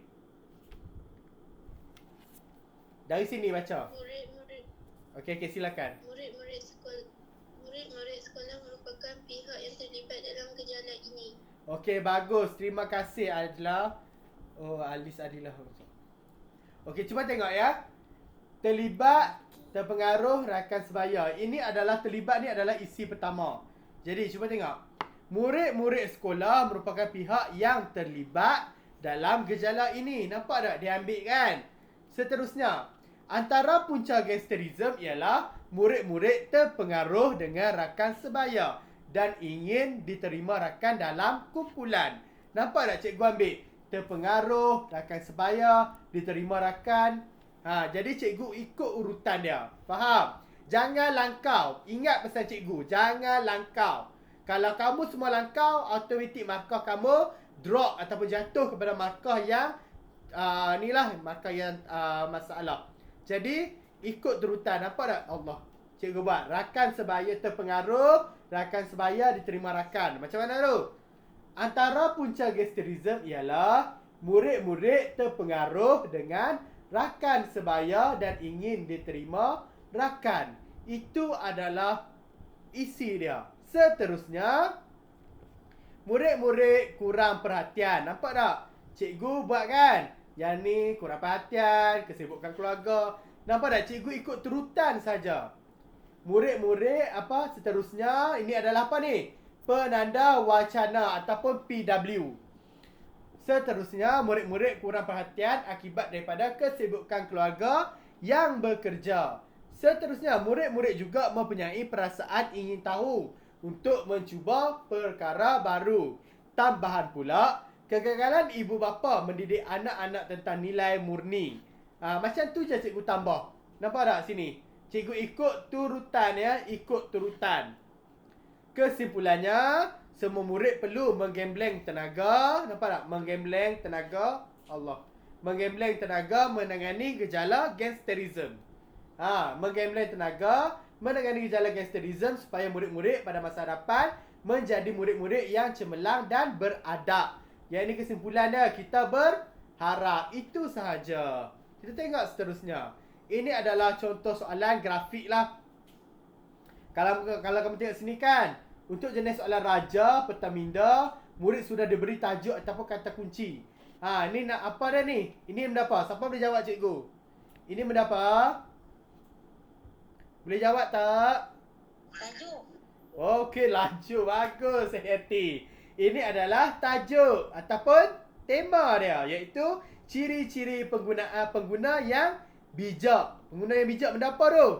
Dari sini baca. Murid-murid Okey, silakan. Murid-murid sekolah merupakan pihak yang terlibat dalam gejala ini. Okey, bagus. Terima kasih Ajla. Alis Adilah. Okey, cuba tengok ya. Terlibat, terpengaruh, rakan sebaya. Ini adalah terlibat ni adalah isi pertama. Jadi cuba tengok. Murid-murid sekolah merupakan pihak yang terlibat dalam gejala ini. Nampak tak? Dia ambil kan? Seterusnya, antara punca gangsterism ialah murid-murid terpengaruh dengan rakan sebaya dan ingin diterima rakan dalam kumpulan. Nampak tak cikgu ambil? Terpengaruh, rakan sebaya, diterima rakan. Jadi cikgu ikut urutan dia. Faham? Jangan langkau. Ingat pesan cikgu, jangan langkau. Kalau kamu semua langkau, automatik markah kamu drop ataupun jatuh kepada markah yang inilah markah yang masalah. Jadi ikut urutan. Nampak tak? Allah. Cikgu buat rakan sebaya terpengaruh, rakan sebaya diterima rakan. Macam mana tu? Antara punca gangsterism ialah murid-murid terpengaruh dengan rakan sebaya dan ingin diterima rakan. Itu adalah isi dia. Seterusnya, murid-murid kurang perhatian. Nampak tak? Cikgu buat kan? Yang ni kurang perhatian, kesibukan keluarga. Nampak tak? Cikgu ikut turutan saja. Murid-murid seterusnya, ini adalah apa ni? Penanda wacana ataupun PW. Seterusnya, murid-murid kurang perhatian akibat daripada kesibukan keluarga yang bekerja. Seterusnya, murid-murid juga mempunyai perasaan ingin tahu untuk mencuba perkara baru. Tambahan pula, kegagalan ibu bapa mendidik anak-anak tentang nilai murni. Macam tu je cikgu tambah. Nampak tak sini? Cikgu ikut turutan ya, ikut turutan. Kesimpulannya, semua murid perlu menggembleng tenaga. Nampak tak? Menggembleng tenaga. Allah. Menggembleng tenaga menangani gejala gangsterism. Menggembleng tenaga menangani gejala gangsterism supaya murid-murid pada masa hadapan menjadi murid-murid yang cemerlang dan beradab. Yang ini kesimpulannya, kita berharap. Itu sahaja. Kita tengok seterusnya. Ini adalah contoh soalan grafik lah. Kalau kamu tengok sini kan, untuk jenis soalan raja, petaminda, murid sudah diberi tajuk ataupun kata kunci. Ini nak apa dah ni? Ini benda apa? Siapa boleh jawab cikgu? Ini benda apa? Boleh jawab tak? Tajuk. Okey, laju. Bagus, Hati. Ini adalah tajuk ataupun tema dia, iaitu ciri-ciri pengguna yang bijak. Pengguna yang bijak benda apa tu?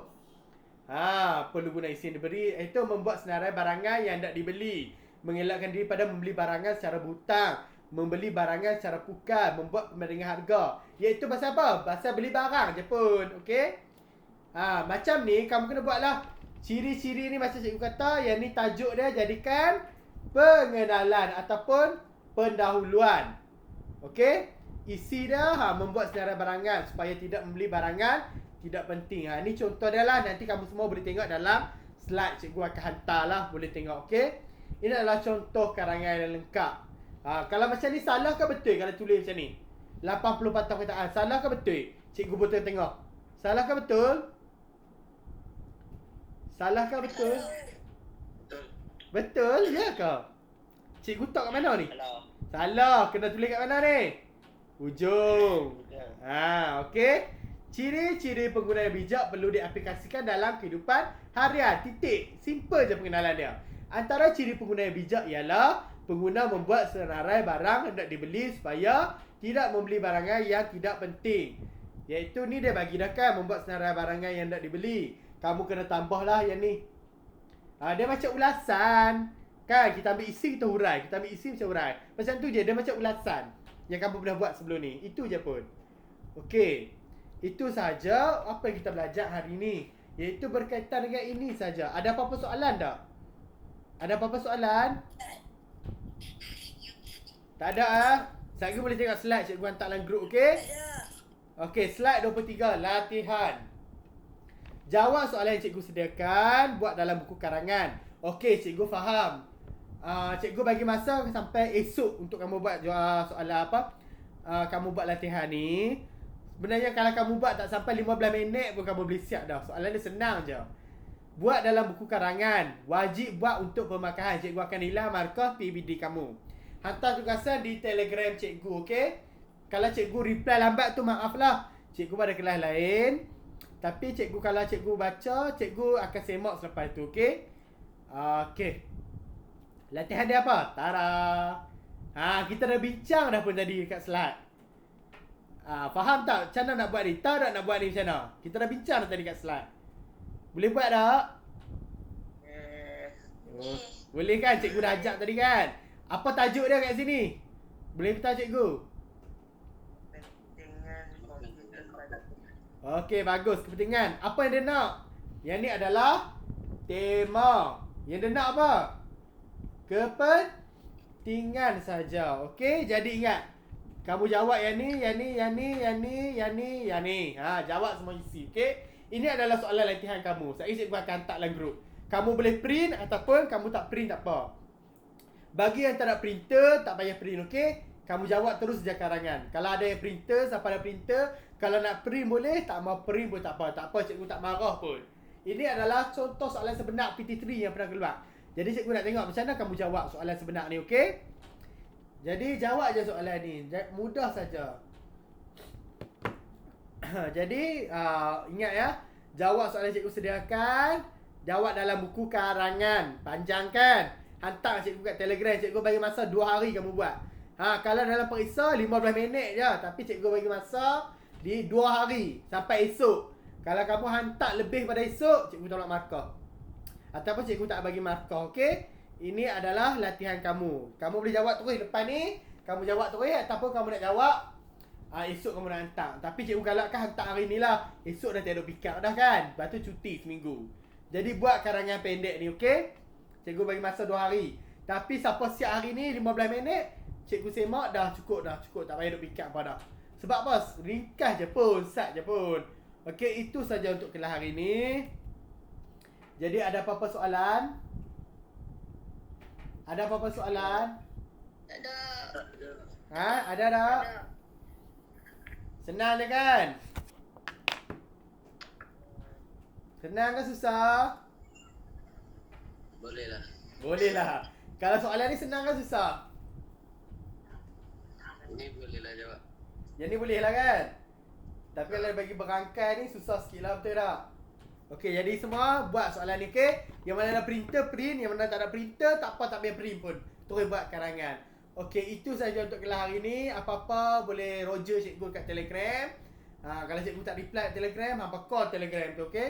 Perlu guna isi yang diberi, iaitu membuat senarai barangan yang hendak dibeli, mengelakkan diri pada membeli barangan secara berhutang, membeli barangan secara pukal, membuat perbandingan harga. Iaitu pasal apa? Pasal beli barang je pun. Okey? Macam ni kamu kena buatlah. Ciri-ciri ni macam cikgu kata, yang ni tajuk dia jadikan pengenalan ataupun pendahuluan. Okey? Isi dia membuat senarai barangan supaya tidak membeli barangan tidak penting. Ini contoh dia lah. Nanti kamu semua boleh tengok dalam slide. Cikgu akan hantar lah. Boleh tengok. Okey? Ini adalah contoh karangan yang lengkap. Kalau macam ni salah ke betul kalau tulis macam ni? 80 patah perkataan. Salah ke betul? Cikgu betul tengok. Salah ke betul? Salah ke betul? Betul. Betul ya ke? Cikgu tak kat mana ni? Salah. Salah. Kena tulis kat mana ni? Ujung. Okey. Ciri-ciri pengguna yang bijak perlu diaplikasikan dalam kehidupan harian. Titik. Simple je pengenalan dia. Antara ciri pengguna yang bijak ialah pengguna membuat senarai barang hendak dibeli supaya tidak membeli barangan yang tidak penting. Iaitu ni dia bagi dah kan, membuat senarai barangan yang hendak dibeli. Kamu kena tambahlah yang ni. Dia macam ulasan. Kan kita ambil isi kita hurai. Kita ambil isi macam hurai. Macam tu je, dia macam ulasan yang kamu pernah buat sebelum ni. Itu je pun. Okey. Itu saja apa yang kita belajar hari ni, iaitu berkaitan dengan ini saja. Ada apa-apa soalan tak? Ada apa-apa soalan? Tak ada Saya boleh tengok slide cikgu hantar dalam grup, okey? Okey, slide 23, latihan. Jawab soalan yang cikgu sediakan, buat dalam buku karangan. Okey, cikgu faham. Cikgu bagi masa sampai esok untuk kamu buat soalan kamu buat latihan ni. Sebenarnya kalau kamu buat tak sampai 15 minit pun kamu boleh siap dah. Soalan dia senang je. Buat dalam buku karangan. Wajib buat untuk pemakahan. Cikgu akan hilang markah PBD kamu. Hantar tugasan di Telegram cikgu, okey? Kalau cikgu reply lambat tu maaf lah. Cikgu pada kelas lain. Tapi cikgu kalau cikgu baca, cikgu akan semak selepas tu, okey? Okey. Latihan dia apa? Tara. Kita dah bincang dah pun tadi kat slide. Faham tak macam mana nak buat ni? Tahu tak nak buat ni macam mana? Kita dah bincang dah tadi kat slide. Boleh buat tak? Boleh kan? Cikgu dah ajak tadi kan? Apa tajuk dia kat sini? Boleh beritahu cikgu? Pentingan komputer pada Okey, bagus. Kepentingan. Apa yang dia nak? Yang ni adalah tema. Yang dia nak apa? Kepentingan saja. Okey, jadi ingat. Kamu jawab yang ni, yang ni, yang ni, yang ni, yang ni, yang ni. Ha, jawab semua isi. Okey? Ini adalah soalan latihan kamu. Saya cikgu akan hantar dalam grup. Kamu boleh print ataupun kamu tak print tak apa. Bagi yang tak ada printer, tak payah print, okey? Kamu jawab terus je karangan. Kalau ada yang printer, siapa ada printer, kalau nak print boleh, tak mau print pun tak apa. Tak apa, cikgu tak marah pun. Ini adalah contoh soalan sebenar PT3 yang pernah keluar. Jadi cikgu nak tengok macam mana kamu jawab soalan sebenar ni, okey? Jadi jawab je soalan ni. Mudah saja. Jadi ingat ya, jawab soalan cikgu sediakan. Jawab dalam buku karangan. Panjangkan. Hantar cikgu kat Telegram. Cikgu bagi masa 2 hari kamu buat. Kalau dalam periksa 15 minit je. Tapi cikgu bagi masa di 2 hari. Sampai esok. Kalau kamu hantar lebih pada esok, cikgu tolak markah. Ataupun cikgu tak bagi markah, okey? Ini adalah latihan kamu. Kamu boleh jawab terus lepas ni. Kamu jawab terus ataupun kamu nak jawab esok kamu nak hantar. Tapi cikgu galakkan hantar hari ni lah. Esok dah tiada pick up dah kan. Lepas tu cuti seminggu. Jadi buat karangan pendek ni, okey? Cikgu bagi masa 2 hari. Tapi siapa siap hari ni 15 minit, cikgu semak dah cukup dah. Cukup, tak payah duk pick up apa dah. Sebab apa? Ringkas je pun, sat je pun. Okey, itu saja untuk kelas hari ni. Jadi ada apa-apa soalan? Ada apa-apa soalan? Tak ada. Ada tak? Senang je kan? Senang ke susah? Boleh lah. Boleh lah. Kalau soalan ni senang ke susah? Ini boleh lah jawab. Yang ni boleh lah kan? Tapi kalau bagi berangkai ni susah sikit lah, betul tak? Okey, jadi semua buat soalan ni, okey? Yang mana ada printer, print. Yang mana tak ada printer, tak apa, tak payah print pun. Terus buat karangan. Okey, itu saja untuk kelas hari ni. Apa-apa boleh roger cikgu kat Telegram. Kalau cikgu tak reply kat Telegram, hampa call Telegram tu, okey?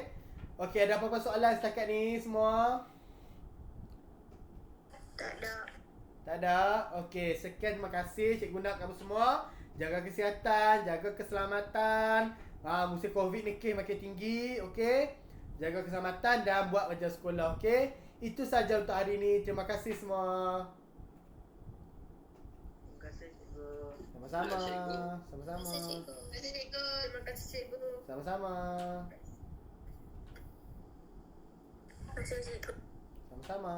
Okey, ada apa-apa soalan setakat ni semua? Tak ada. Tak ada? Okey, sekian, terima kasih. Cikgu nak kamu semua jaga kesihatan, jaga keselamatan. Musim Covid ni kes makin tinggi, okey? Jaga keselamatan dan buat kerja sekolah, okey? Itu saja untuk hari ni. Terima kasih semua. Terima kasih cikgu. Sama-sama. Terima kasih, cikgu. Sama-sama. Terima kasih cikgu. Terima kasih cikgu. Terima kasih cikgu. Sama-sama. Terima kasih cikgu. Sama-sama.